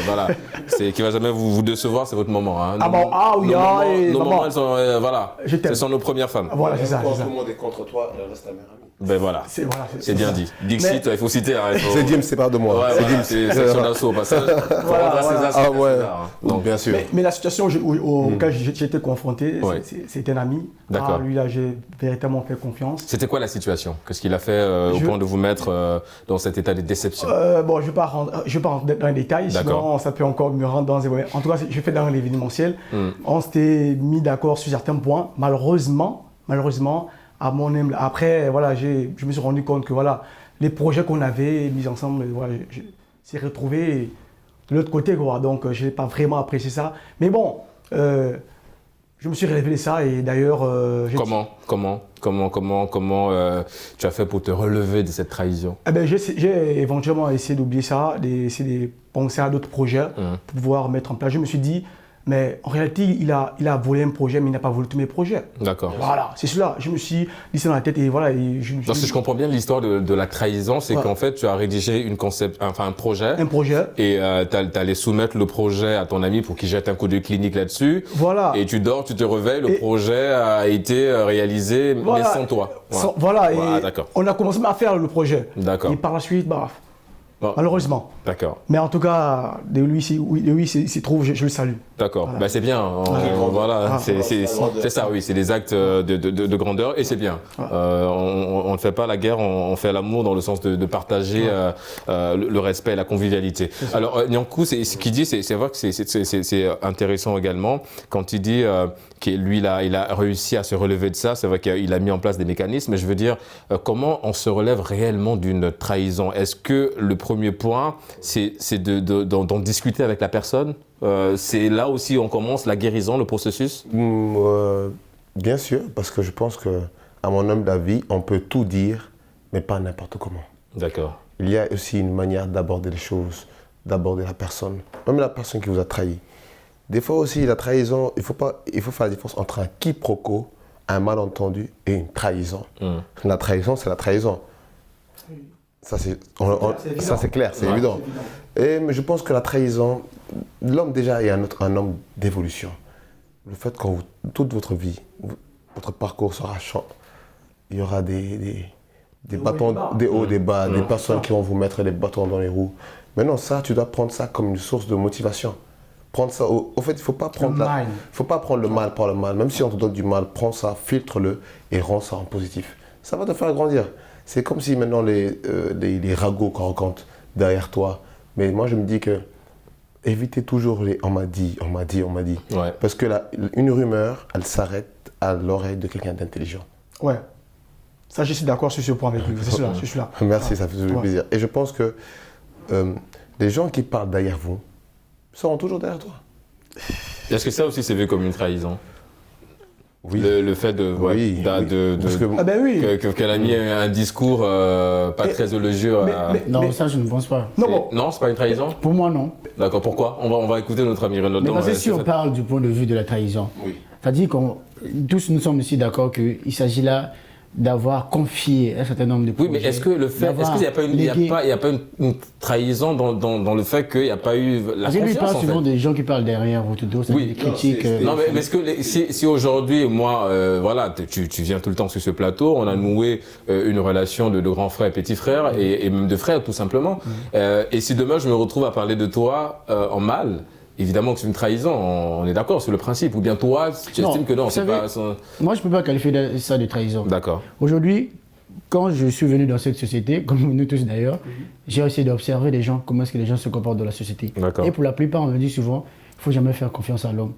voilà, qui ne va jamais vous décevoir, c'est votre maman. Hein. Nos mamans, elles sont, voilà, ce sont nos premières femmes. Voilà, c'est ça. Quand tout le monde est contre toi, elle reste ta meilleure amie. Ben voilà, c'est bien dit. Dixit, il faut citer. C'est Dim, c'est pas de moi. Ouais, c'est son assaut au passage. Donc bien sûr. Mais la situation auquel j'ai été confronté, c'est un ami. D'accord. Lui, là, j'ai véritablement fait confiance. C'était quoi la situation? Qu'est-ce qu'il a fait au point de vous mettre dans cet état de déception? Bon, je ne vais pas rentrer dans les détails, sinon ça peut encore me rendre dans... En tout cas, je fais dans l'événementiel. On s'était mis d'accord sur certains points. Malheureusement, après, voilà, je me suis rendu compte que voilà, les projets qu'on avait mis ensemble, voilà, s'est retrouvé de l'autre côté, quoi. Donc je n'ai pas vraiment apprécié ça. Mais bon, Je me suis révélé ça et d'ailleurs... Comment tu as fait pour te relever de cette trahison? Eh ben, j'ai éventuellement essayé d'oublier ça, d'essayer de penser à d'autres projets pour pouvoir mettre en place. Je me suis dit, mais en réalité, il a volé un projet, mais il n'a pas volé tous mes projets. D'accord. Voilà, c'est cela. Je me suis dit ça dans la tête et voilà. Et si je comprends bien l'histoire de la trahison, c'est qu'en fait, tu as rédigé un projet. Un projet. Et tu allais soumettre le projet à ton ami pour qu'il jette un coup de clinique là-dessus. Voilà. Et tu dors, tu te réveilles, le projet a été réalisé, mais sans toi. Voilà, et d'accord. on a commencé à faire le projet. D'accord. Et par la suite, malheureusement. D'accord. Mais en tout cas, de lui s'y trouve, je le salue. D'accord, Voilà. bah, c'est bien. C'est ça, oui, c'est des actes de grandeur et c'est bien. On ne fait pas la guerre, on fait l'amour dans le sens de partager le respect et la convivialité. Alors, Niankou, ce qu'il dit, c'est vrai que c'est intéressant également quand il dit que lui, il a réussi à se relever de ça. C'est vrai qu'il a mis en place des mécanismes, mais je veux dire, comment on se relève réellement d'une trahison? Est-ce que le premier point, c'est d'en discuter avec la personne? C'est là aussi on commence la guérison, le processus? Bien sûr, parce que je pense que à mon humble avis, on peut tout dire, mais pas n'importe comment. D'accord. Il y a aussi une manière d'aborder les choses, d'aborder la personne, même la personne qui vous a trahi. Des fois aussi, la trahison, il faut faire la différence entre un quiproquo, un malentendu et une trahison. La trahison, c'est la trahison. Ça, c'est clair, c'est évident. Mais je pense que la trahison, l'homme déjà est un homme d'évolution. Le fait que toute votre vie, votre parcours sera champ, il y aura des bâtons, des hauts, des bas, des personnes qui vont vous mettre des bâtons dans les roues. Maintenant, ça, tu dois prendre ça comme une source de motivation. Prendre ça, au fait, il ne faut pas prendre le mal par le mal. Même si on te donne du mal, prends ça, filtre-le et rends ça en positif. Ça va te faire grandir. C'est comme si maintenant les ragots qu'on raconte derrière toi. Mais moi, je me dis que évitez toujours les on m'a dit. Ouais. Parce que une rumeur, elle s'arrête à l'oreille de quelqu'un d'intelligent. Ouais. Ça, je suis d'accord sur ce point avec lui. C'est cela, je suis là. Merci, ça fait toujours plaisir. Et je pense que les gens qui parlent derrière vous seront toujours derrière toi. Est-ce que ça aussi c'est vu comme une trahison? Oui. Le fait qu'elle a mis un discours pas très élogieux. Non, ça je ne pense pas. Non, c'est pas une trahison? Pour moi, non. D'accord, pourquoi? On va écouter notre ami Renaud. Mais parce que si on parle du point de vue de la trahison, c'est-à-dire que tous nous sommes ici d'accord qu'il s'agit là d'avoir confié un certain nombre de projets. Oui, mais est-ce qu'il n'y a pas une trahison dans le fait qu'il n'y a pas eu la confiance? Lui, il parle souvent des gens qui parlent derrière vous, des critiques. Non, mais est-ce que si aujourd'hui, moi, tu viens tout le temps sur ce plateau, on a noué une relation de grand frère et petit frère, et même de frère, tout simplement. Et si demain, je me retrouve à parler de toi en mal, évidemment que c'est une trahison, on est d'accord sur le principe. Ou bien toi, tu estimes que non, c'est pas... Moi, je ne peux pas qualifier ça de trahison. D'accord. Aujourd'hui, quand je suis venu dans cette société, comme nous tous d'ailleurs, j'ai essayé d'observer les gens, comment est-ce que les gens se comportent dans la société. Et pour la plupart, on me dit souvent, il ne faut jamais faire confiance à l'homme.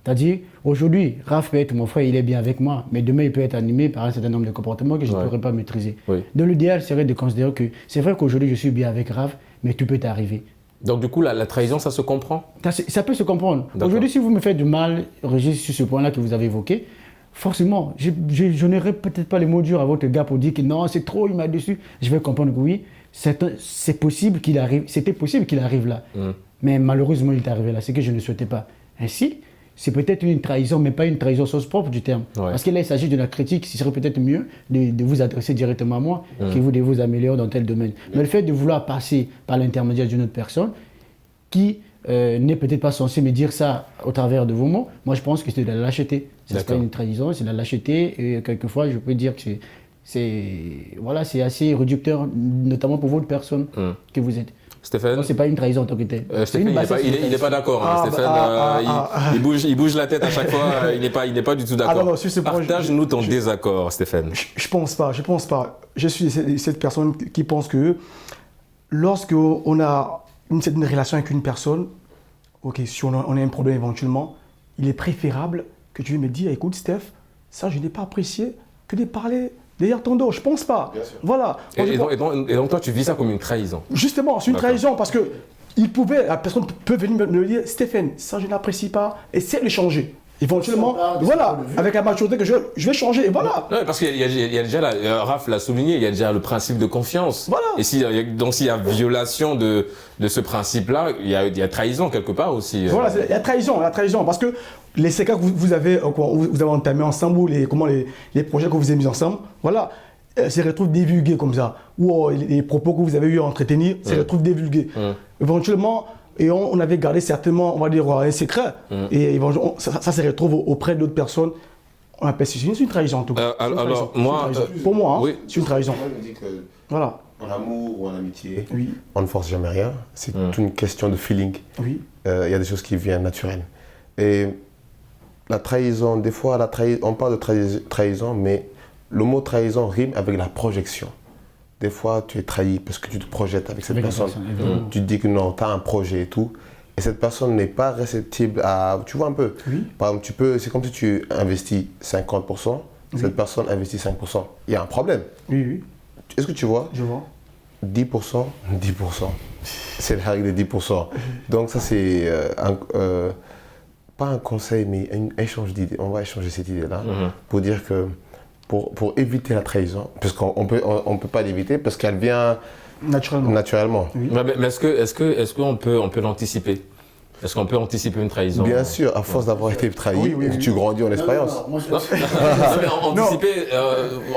C'est-à-dire, aujourd'hui, Raph peut être mon frère, il est bien avec moi, mais demain, il peut être animé par un certain nombre de comportements que je ne pourrais pas maîtriser. Donc l'idéal serait de considérer que c'est vrai qu'aujourd'hui, je suis bien avec Raph, mais tout peut t'arriver. Donc du coup, la trahison, ça se comprend? Ça peut se comprendre. Aujourd'hui, si vous me faites du mal, Régis, sur ce point-là que vous avez évoqué, forcément, je n'aurai peut-être pas les mots durs à votre gars pour dire que non, c'est trop, il m'a déçu. Je vais comprendre que oui, c'est possible qu'il arrive, c'était possible qu'il arrive là. Mais malheureusement, il est arrivé là, c'est que je ne souhaitais pas. Ainsi, c'est peut-être une trahison, mais pas une trahison au sens propre du terme. Parce que là, il s'agit de la critique, ce serait peut-être mieux de vous adresser directement à moi, que vous de vous améliorer dans tel domaine. Mais le fait de vouloir passer par l'intermédiaire d'une autre personne, qui n'est peut-être pas censé me dire ça au travers de vos mots, moi je pense que c'est de la lâcheté. C'est pas une trahison, c'est de la lâcheté, et quelquefois je peux dire que c'est assez réducteur, notamment pour votre personne que vous êtes. Stéphane? C'est pas une trahison en tant que tel. Stéphane, il n'est pas d'accord. Stéphane, il bouge la tête à chaque fois. Il n'est pas du tout d'accord. Partage-nous ton désaccord, Stéphane. Je pense pas. Je suis cette personne qui pense que lorsque on a une relation avec une personne, si on a un problème éventuellement, il est préférable que tu me dises, écoute Steph, ça je n'ai pas apprécié, que de parler derrière ton dos. Je pense pas. Voilà. Et donc toi, tu vis ça comme une trahison? Justement, c'est une trahison parce que la personne peut venir me dire, Stéphane, ça je n'apprécie pas, essaie de changer. éventuellement, voilà, avec la maturité que je vais changer, et voilà. Non, parce qu'il y a déjà, Raph l'a souligné, il y a déjà le principe de confiance. Voilà. Et donc s'il y a violation de ce principe-là, il y a trahison quelque part aussi. Voilà, il y a trahison, parce que les séquences que vous avez entamés ensemble, ou les projets que vous avez mis ensemble, voilà, se retrouvent divulgués comme ça. Ou les propos que vous avez eu à entretenir se retrouvent divulgués. Éventuellement, et on avait gardé certainement, on va dire, un secret. Et ça se retrouve auprès d'autres personnes. On appelle ça une trahison en tout cas. Alors, moi, pour moi, oui. c'est une trahison. Moi, je me dis que Voilà. en amour ou en amitié, Oui. on ne force jamais rien. C'est une question de feeling. Oui. Il y a des choses qui viennent naturelles. Et la trahison, des fois, on parle de trahison, mais le mot trahison rime avec la projection. Des fois, tu es trahi parce que tu te projettes avec cette personne. Tu te dis que non, tu as un projet et tout. Et cette personne n'est pas réceptible à... Tu vois un peu. Oui. Par exemple, c'est comme si tu investis 50%, cette personne investit 5%. Il y a un problème. Oui, oui. Est-ce que tu vois? Je vois. 10%, 10%. C'est la règle des 10%. Donc ça, c'est pas un conseil, mais un échange d'idées. On va échanger cette idée-là pour dire que pour éviter la trahison, parce qu'on peut pas l'éviter, parce qu'elle vient naturellement. Oui. Mais est-ce qu'on peut l'anticiper? Est-ce qu'on peut anticiper une trahison? Bien sûr, à force d'avoir été trahi, tu grandis en expérience.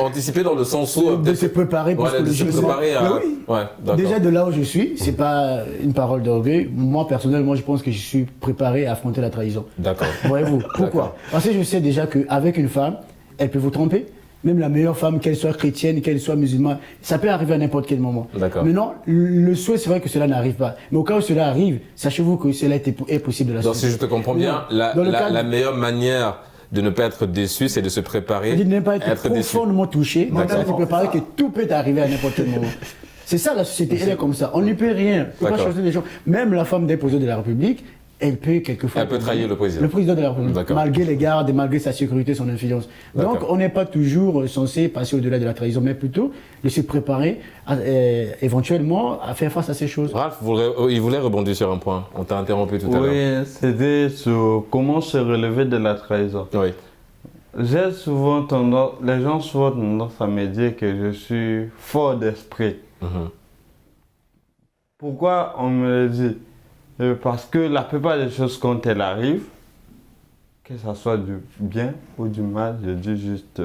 Anticiper dans le sens où... de se préparer psychologiquement. De se préparer à... Oui. Ouais, Déjà de là où je suis, c'est pas une parole d'orgueil. Moi personnellement, je pense que je suis préparé à affronter la trahison. D'accord. Voyez-vous, pourquoi? Parce que je sais déjà qu'avec une femme, elle peut vous tromper. Même la meilleure femme, qu'elle soit chrétienne, qu'elle soit musulmane, ça peut arriver à n'importe quel moment. D'accord. Maintenant, le souhait, c'est vrai que cela n'arrive pas. Mais au cas où cela arrive, sachez-vous que cela est possible de la Donc société. si je te comprends bien, la meilleure manière de ne pas être déçu, c'est de se préparer de ne pas être déçu. profondément touché, mais de se préparer que tout peut arriver à n'importe quel moment. C'est ça la société, elle est comme ça. On n'y peut rien. On ne peut pas changer les gens. Même la femme d'un président de la République, elle peut quelquefois... Elle peut trahir le président. Le président de la République, malgré les gardes, malgré sa sécurité, son influence. Donc on n'est pas toujours censé passer au-delà de la trahison, mais plutôt de se préparer éventuellement à faire face à ces choses. Ralph, il voulait rebondir sur un point. On t'a interrompu tout à l'heure. Oui, c'était sur comment se relever de la trahison. Oui. Les gens souvent tendance à me dire que je suis fort d'esprit. Pourquoi on me le dit? Parce que la plupart des choses, quand elles arrivent, que ce soit du bien ou du mal, je dis juste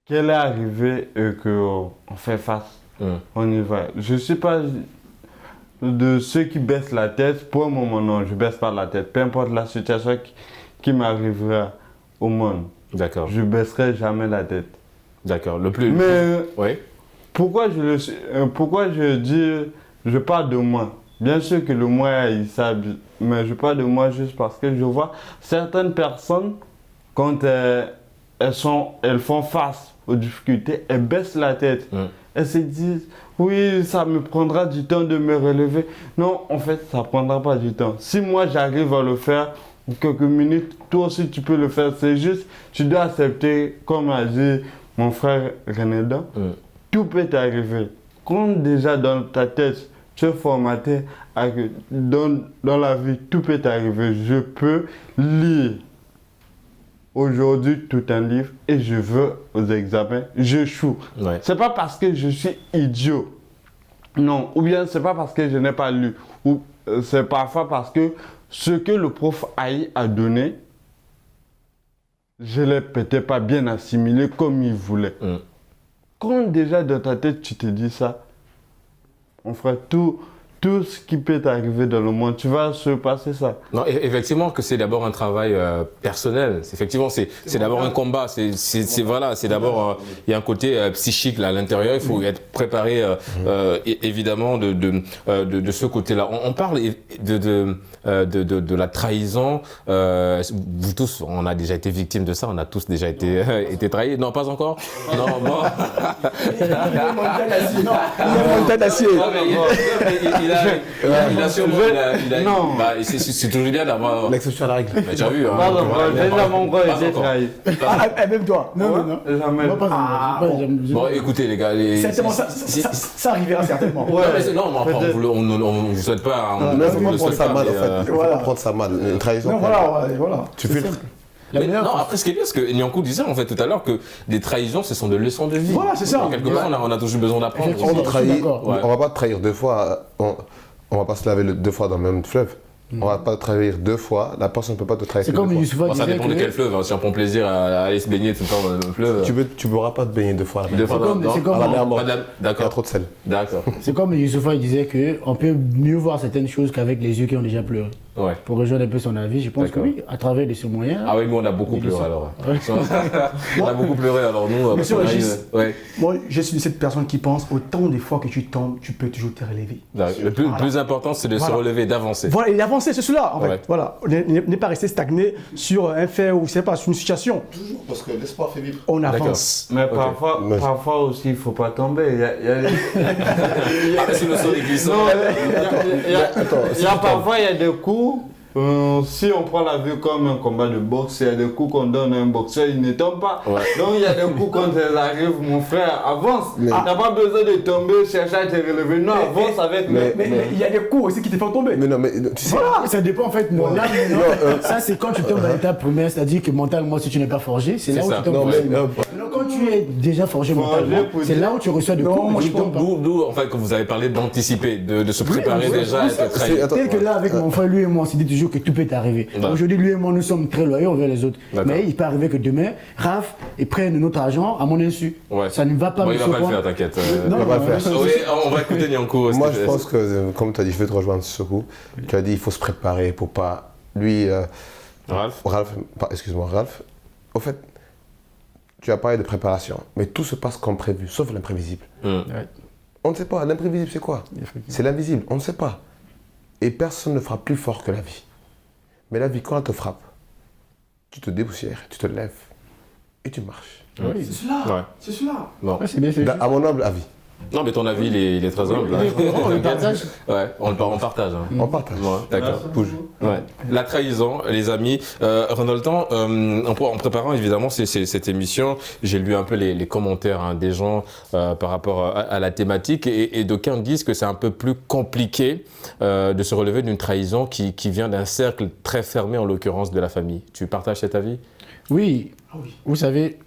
qu'elle est arrivée et qu'on fait face. On y va. Je ne suis pas de ceux qui baissent la tête. Pour un moment, non, je ne baisse pas la tête. Peu importe la situation qui m'arrivera au monde, je ne baisserai jamais la tête. D'accord. Mais oui. Pourquoi je dis, je parle de moi? Bien sûr que le moi, il s'habille, mais je parle de moi juste parce que je vois certaines personnes, quand elles font face aux difficultés, elles baissent la tête. Elles se disent, oui, ça me prendra du temps de me relever. Non, en fait, ça ne prendra pas du temps. Si moi, j'arrive à le faire en quelques minutes, toi aussi, tu peux le faire. C'est juste, tu dois accepter, comme a dit mon frère Renédan, tout peut arriver. Quand déjà dans ta tête, tu es formaté à que dans la vie, tout peut arriver. Je peux lire aujourd'hui tout un livre et je veux aux examens, j'échoue. Ouais. C'est pas parce que je suis idiot. Non, ou bien c'est pas parce que je n'ai pas lu. Ou c'est parfois parce que ce que le prof a donné, je ne l'ai peut-être pas bien assimilé comme il voulait. Quand déjà dans ta tête tu te dis ça, on fera tout ce qui peut t'arriver dans le monde, tu vas se passer ça. Non, effectivement que c'est d'abord un travail personnel. Effectivement, c'est d'abord un combat. C'est d'abord il y a un côté psychique là à l'intérieur. Il faut être préparé évidemment de ce côté-là. On parle de la trahison. Vous tous, on a déjà été victimes de ça. On a tous déjà été trahis. Non, pas encore. Non, bon. Il est montagne d'acier. il a sûrement. Non. Bah, c'est toujours bien d'avoir. L'exception à la règle. Mais tu as vu, hein. Déjà, mon gars était trahi. Même toi. Non. Jamais. Moi, pas Bon, écoutez, les gars. Certainement, ça arrivera certainement. Non, mais non, mais après, on ne vous souhaite pas. Mais il ne faut pas prendre ça mal, en fait. Il ne faut pas prendre ça mal. Une trahison. Non, voilà. Tu filtres. Mais non, après, ce qui est bien, c'est que Nyankou disait en fait tout à l'heure que des trahisons, ce sont des leçons de vie. Voilà, c'est ça. Quelque part, on a toujours besoin d'apprendre. Effectivement. On ne trahit, d'accord. on va pas trahir deux fois. On va pas se laver deux fois dans le même fleuve. On va pas trahir deux fois. La personne ne peut pas te trahir. C'est comme Youssoufa Bon, ça disait dépend de quel fleuve. Hein. Si on prend plaisir à aller se baigner tout le temps dans le même fleuve. Tu ne pourras pas te baigner deux fois. Deux fois dans c'est comme- À la mer morte. Madame, Il y a d'accord. trop de sel. D'accord. C'est comme Youssoufa disait qu'on peut mieux voir certaines choses qu'avec les yeux qui ont déjà pleuré. Ouais. Pour rejoindre un peu son avis, je pense que D'accord. oui, à travers de ce moyen. Ah oui, nous on a beaucoup pleuré alors. On a beaucoup pleuré alors nous. Monsieur on a Régis. ouais. Moi, je suis de cette personne qui pense autant des fois que tu tombes, tu peux toujours te relever. Le plus important, c'est de se Voilà. relever, d'avancer. Voilà, et avancer, c'est cela, en fait. Ouais. Voilà. N'est pas rester stagné sur un fait ou, je sais pas, sur une situation. Toujours, parce que l'espoir fait vivre. On D'accord. avance. Mais Ok. parfois aussi, il ne faut pas tomber. Il y a Ah, c'est le son des glissants. Non, parfois, il y a des coups. Si on prend la vie comme un combat de boxe, il y a des coups qu'on donne à un boxeur, il ne tombe pas. Ouais. Donc il y a des coups quand elle arrive, mon frère, avance. Tu n'as pas besoin de tomber, chercher à te relever. Non, avance avec Mais il y a des coups aussi qui te font tomber. Mais non, mais tu sais. Voilà, ça dépend en fait. Ça, c'est quand tu tombes dans l'étape première, c'est-à-dire que mentalement, si tu n'es pas forgé, c'est là où ça. tu tombes. Non, mais non. Alors, quand tu es déjà forgé mentalement, c'est là où tu reçois des coups. Moi, je tombe pas. D'où, en fait, quand vous avez parlé d'anticiper, de se préparer déjà à être trahi. Attends, Tel que là, avec mon frère, lui et moi, on s'est dit toujours que tout peut arriver. Ouais. Aujourd'hui, lui et moi, nous sommes très loyaux envers les autres. D'accord. Mais il peut arriver que demain, Raph, ils prennent notre argent à mon insu. Ouais. Ça ne va pas Bon, me il va pas le surprendre. faire, t'inquiète. Non, On va non, le faire. Oui, on va écouter Nyankou. Moi, je pense que, comme tu as dit, je vais te rejoindre sur ce coup. Tu as dit il faut se préparer pour pas. Lui, Ralph. Excuse-moi, Ralph. Au fait, tu as parlé de préparation, mais tout se passe comme prévu, sauf l'imprévisible. Hmm. Ouais. On ne sait pas. L'imprévisible, c'est quoi? C'est l'invisible. On ne sait pas. Et personne ne frappe plus fort que la vie. Mais la vie, quand elle te frappe, tu te dépoussières, tu te lèves et tu marches. Oui. C'est cela. Ouais. C'est cela. Bon. Ouais, c'est bien, c'est À mon humble avis. Non, mais ton avis, il est très humble. On le partage. Ouais, on partage. Hein. On partage. Ouais, d'accord. Ouais. La trahison, les amis. Renoltan, en préparant évidemment cette émission, j'ai lu un peu les commentaires hein, des gens par rapport à la thématique et d'aucuns disent que c'est un peu plus compliqué de se relever d'une trahison qui vient d'un cercle très fermé, en l'occurrence de la famille. Tu partages cet avis? Oui. Ah oui. Vous savez,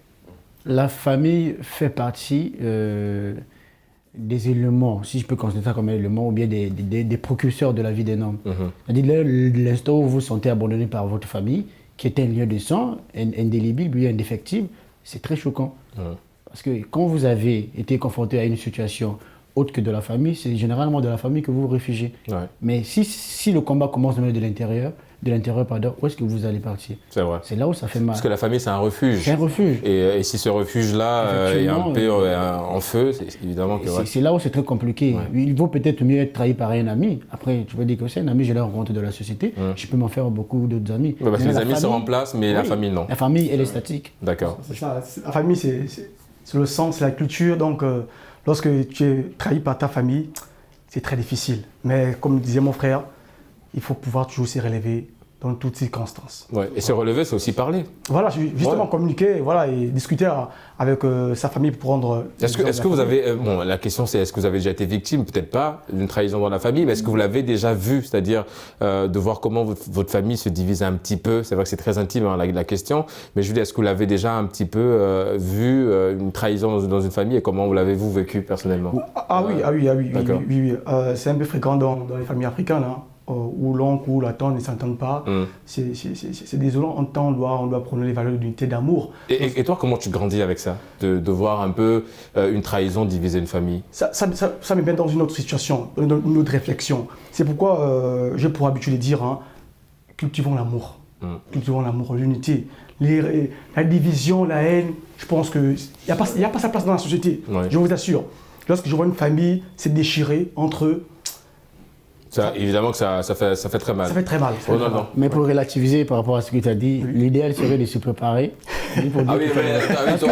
la famille fait partie des éléments, si je peux considérer ça comme un élément, ou bien des précurseurs de la vie d'un homme. C'est-à-dire l'instant où vous vous sentez abandonné par votre famille, qui est un lien de sang, indélébile, puis indéfectible, c'est très choquant. Parce que quand vous avez été confronté à une situation autre que de la famille, c'est généralement de la famille que vous vous réfugiez. Ouais. Mais si le combat commence de l'intérieur, où est-ce que vous allez partir? C'est vrai. C'est là où ça fait mal. Parce que la famille, c'est un refuge. C'est un refuge. Et si ce refuge-là est un Effectivement, peu en feu, c'est évidemment que... ouais. C'est là où c'est très compliqué. Ouais. Il vaut peut-être mieux être trahi par un ami. Après, tu peux dire que c'est un ami, je l'ai rencontré de la société. Je peux m'en faire beaucoup d'autres amis. Ouais, parce que Mais les la amis se famille- remplacent, mais la Oui. famille, non. La famille, elle est statique. D'accord. C'est ça. La famille, c'est le sang, c'est la culture. Donc, lorsque tu es trahi par ta famille, c'est très difficile. Mais comme disait mon frère, il faut pouvoir toujours se relever dans toutes circonstances. Ouais. Et se relever, c'est aussi parler. Voilà, justement Ouais. communiquer, voilà, et discuter avec sa famille pour prendre. Est-ce que vous avez... bon, la question c'est, est-ce que vous avez déjà été victime? Peut-être pas d'une trahison dans la famille, mais est-ce que vous l'avez déjà vu? C'est-à-dire de voir comment votre famille se divise un petit peu. C'est vrai que c'est très intime hein, la question, mais je veux dire, est-ce que vous l'avez déjà un petit peu vu, une trahison dans une famille, et comment vous l'avez-vous vécu personnellement? Oui. D'accord. Oui. C'est un peu fréquent dans les familles africaines, hein, où l'oncle ou la tante ne s'entendent pas. C'est désolant. En temps, on doit prôner les valeurs d'unité, d'amour. Et toi, comment tu grandis avec ça? De voir un peu une trahison diviser une famille? Ça me met dans une autre situation, dans une autre réflexion. C'est pourquoi j'ai pour habitude de dire, hein, cultivons l'amour. Cultivons l'amour, l'unité. La division, la haine, je pense qu'il n'y a pas sa place dans la société. Ouais. Je vous assure. Lorsque je vois une famille se déchirer entre eux, Ça, évidemment que ça fait très mal. Ça fait très mal. Mais pour relativiser par rapport à ce que tu as dit, l'idéal serait de se préparer. Pour dire toi,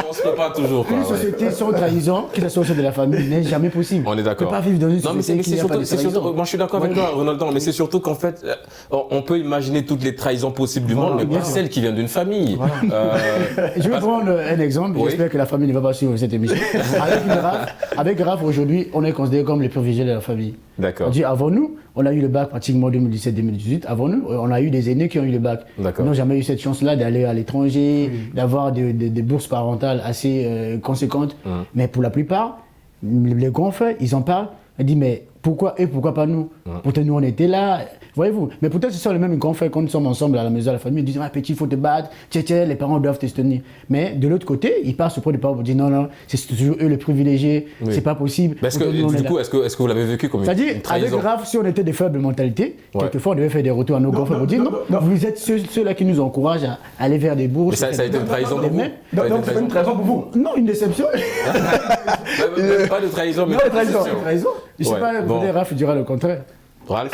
on se prépare toujours. Une société sans trahison, que ce soit au sein de la famille, n'est jamais possible. On est d'accord. On ne peut pas vivre dans une société qui n'a pas de trahison. Moi, je suis d'accord avec toi, Ronaldo, mais c'est surtout qu'en fait, on peut imaginer toutes les trahisons possibles du monde, mais pas celles qui viennent d'une famille. Je vais prendre un exemple. J'espère que la famille ne va pas suivre cette émission. Avec Raph, aujourd'hui, on est considéré comme les privilégiés de la famille. D'accord. Avant nous, on a eu le bac pratiquement 2017-2018. Avant nous, on a eu des aînés qui ont eu le bac. Ils n'ont jamais eu cette chance-là d'aller à l'étranger, d'avoir des bourses parentales assez conséquentes. Mais pour la plupart, les grands frères, ils en parlent. Ils disent, mais pourquoi eux, pourquoi pas nous? Pourtant, nous, on était là. Voyez-vous? Mais peut-être ce sont les mêmes grands frères quand nous sommes ensemble à la maison, à la famille. Ils disent, ah, petit, il faut te battre. Tiens, les parents doivent te soutenir. Mais de l'autre côté, ils passent auprès des parents pour dire, non, c'est toujours eux les privilégiés. C'est pas possible. Est-ce que vous l'avez vécu comme une trahison? C'est-à-dire, avec Raph, si on était des faibles mentalités, quelquefois, on devait faire des retours à nos grands frères pour dire, non, vous êtes ceux-là qui nous encouragent à aller vers des bourses. Mais ça a été une trahison pour vous? Donc, c'est une trahison pour vous? Non, une déception. Pas de trahison, mais une trahison. Je ne sais pas, peut-être Raph dira le contraire. Ralph?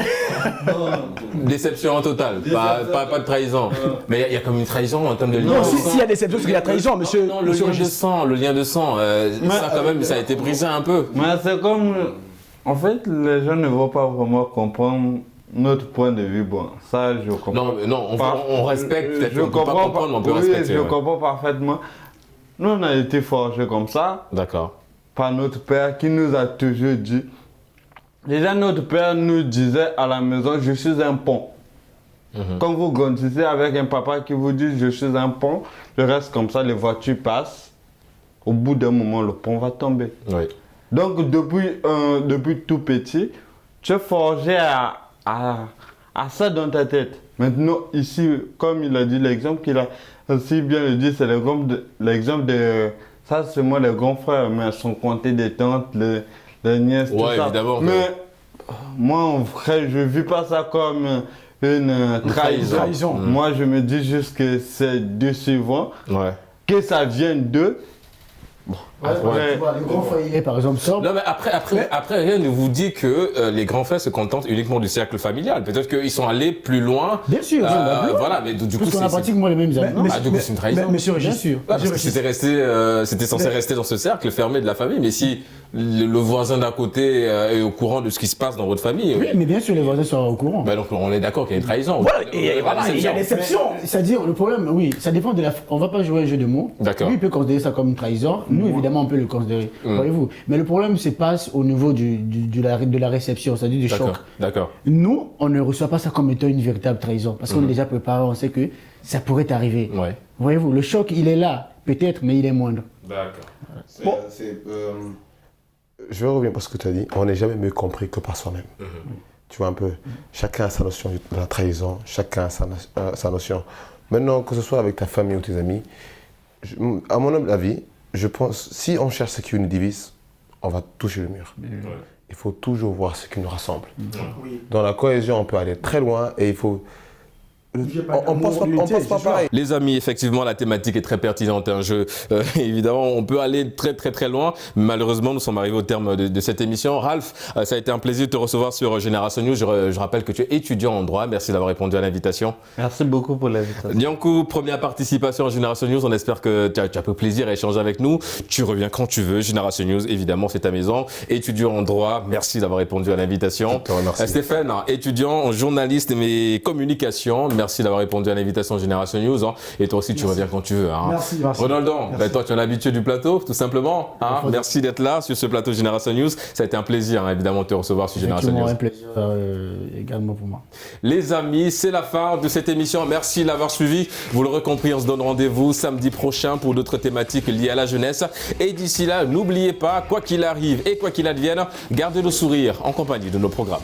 Déception totale, pas de trahison. Mais il y a comme une trahison en termes de lien. Non, s'il y a déception, c'est qu'il y a trahison, monsieur. Non, le lien de sang, ça quand même, ça a été brisé un peu. Mais c'est comme, en fait, les gens ne vont pas vraiment comprendre notre point de vue. Bon, ça, je comprends. Non, on respecte, peut-être on ne peut pas comprendre, mais on peut respecter. Je comprends parfaitement. Nous, on a été forgés comme ça. D'accord. Par notre père qui nous a toujours dit. Déjà, notre père nous disait à la maison, je suis un pont. Quand vous grandissez avec un papa qui vous dit, je suis un pont, je reste comme ça, les voitures passent. Au bout d'un moment, le pont va tomber. Oui. Donc, depuis tout petit, tu es forgé à ça dans ta tête. Maintenant, ici, comme il a dit, l'exemple qu'il a aussi bien dit, c'est l'exemple de... Ça, c'est moi, les grands frères, mais sans compter des tantes, les nièces, tout ça. Évidemment. Mais moi, en vrai, je ne vis pas ça comme une trahison. Moi, je me dis juste que c'est décevant, que ça vienne d'eux. Bon, après, les grands frères, par exemple, sortent. Non, mais après, rien ne vous dit que les grands frères se contentent uniquement du cercle familial. Peut-être qu'ils sont allés plus loin. Bien sûr. Voilà, mais du coup, on a pratiquement les mêmes amis. Du coup, c'est une trahison. Bien sûr. Parce que c'était censé rester dans ce cercle fermé de la famille. Mais si le voisin d'à côté est au courant de ce qui se passe dans votre famille. Oui, mais bien sûr, les voisins sont au courant. Donc, on est d'accord qu'il y a une trahison. Voilà, il y a déception. C'est-à-dire, le problème, oui, ça dépend de la. On ne va pas jouer un jeu de mots. D'accord. Lui, il peut considérer ça comme une trahison. Nous, évidemment, on peut le considérer. Voyez-vous. Mais le problème se passe au niveau de la réception, c'est-à-dire du choc. D'accord. Nous, on ne reçoit pas ça comme étant une véritable trahison. Parce qu'on est déjà préparé, on sait que ça pourrait arriver. Ouais. Voyez-vous, le choc, il est là, peut-être, mais il est moindre. D'accord. Je vais revenir sur ce que tu as dit. On n'est jamais mieux compris que par soi-même. Tu vois un peu, chacun a sa notion de la trahison, chacun a sa notion. Maintenant, que ce soit avec ta famille ou tes amis, à mon humble avis, je pense, si on cherche ce qui nous divise, on va toucher le mur. Il faut toujours voir ce qui nous rassemble. Dans la cohésion, on peut aller très loin et il faut... On pense pas pareil. Les amis, effectivement, la thématique est très pertinente. Évidemment, on peut aller très très très loin. Malheureusement, nous sommes arrivés au terme de cette émission. Ralph, ça a été un plaisir de te recevoir sur Génération News. Je rappelle que tu es étudiant en droit. Merci d'avoir répondu à l'invitation. Merci beaucoup pour l'invitation. Niankou, première participation à Génération News. On espère que tu as pris plaisir à échanger avec nous. Tu reviens quand tu veux. Génération News, évidemment, c'est ta maison. Étudiant en droit, merci d'avoir répondu à l'invitation. Stéphane, étudiant en journaliste et communication. Merci d'avoir répondu à l'invitation Génération News. Et toi aussi, tu reviens quand tu veux. Merci. Ronaldo, toi, tu es un habitué du plateau, tout simplement. Merci d'être là sur ce plateau Génération News. Ça a été un plaisir, évidemment, de te recevoir sur Génération News. Un plaisir également pour moi. Les amis, c'est la fin de cette émission. Merci de l'avoir suivi. Vous l'aurez compris, on se donne rendez-vous samedi prochain pour d'autres thématiques liées à la jeunesse. Et d'ici là, n'oubliez pas, quoi qu'il arrive et quoi qu'il advienne, gardez le sourire en compagnie de nos programmes.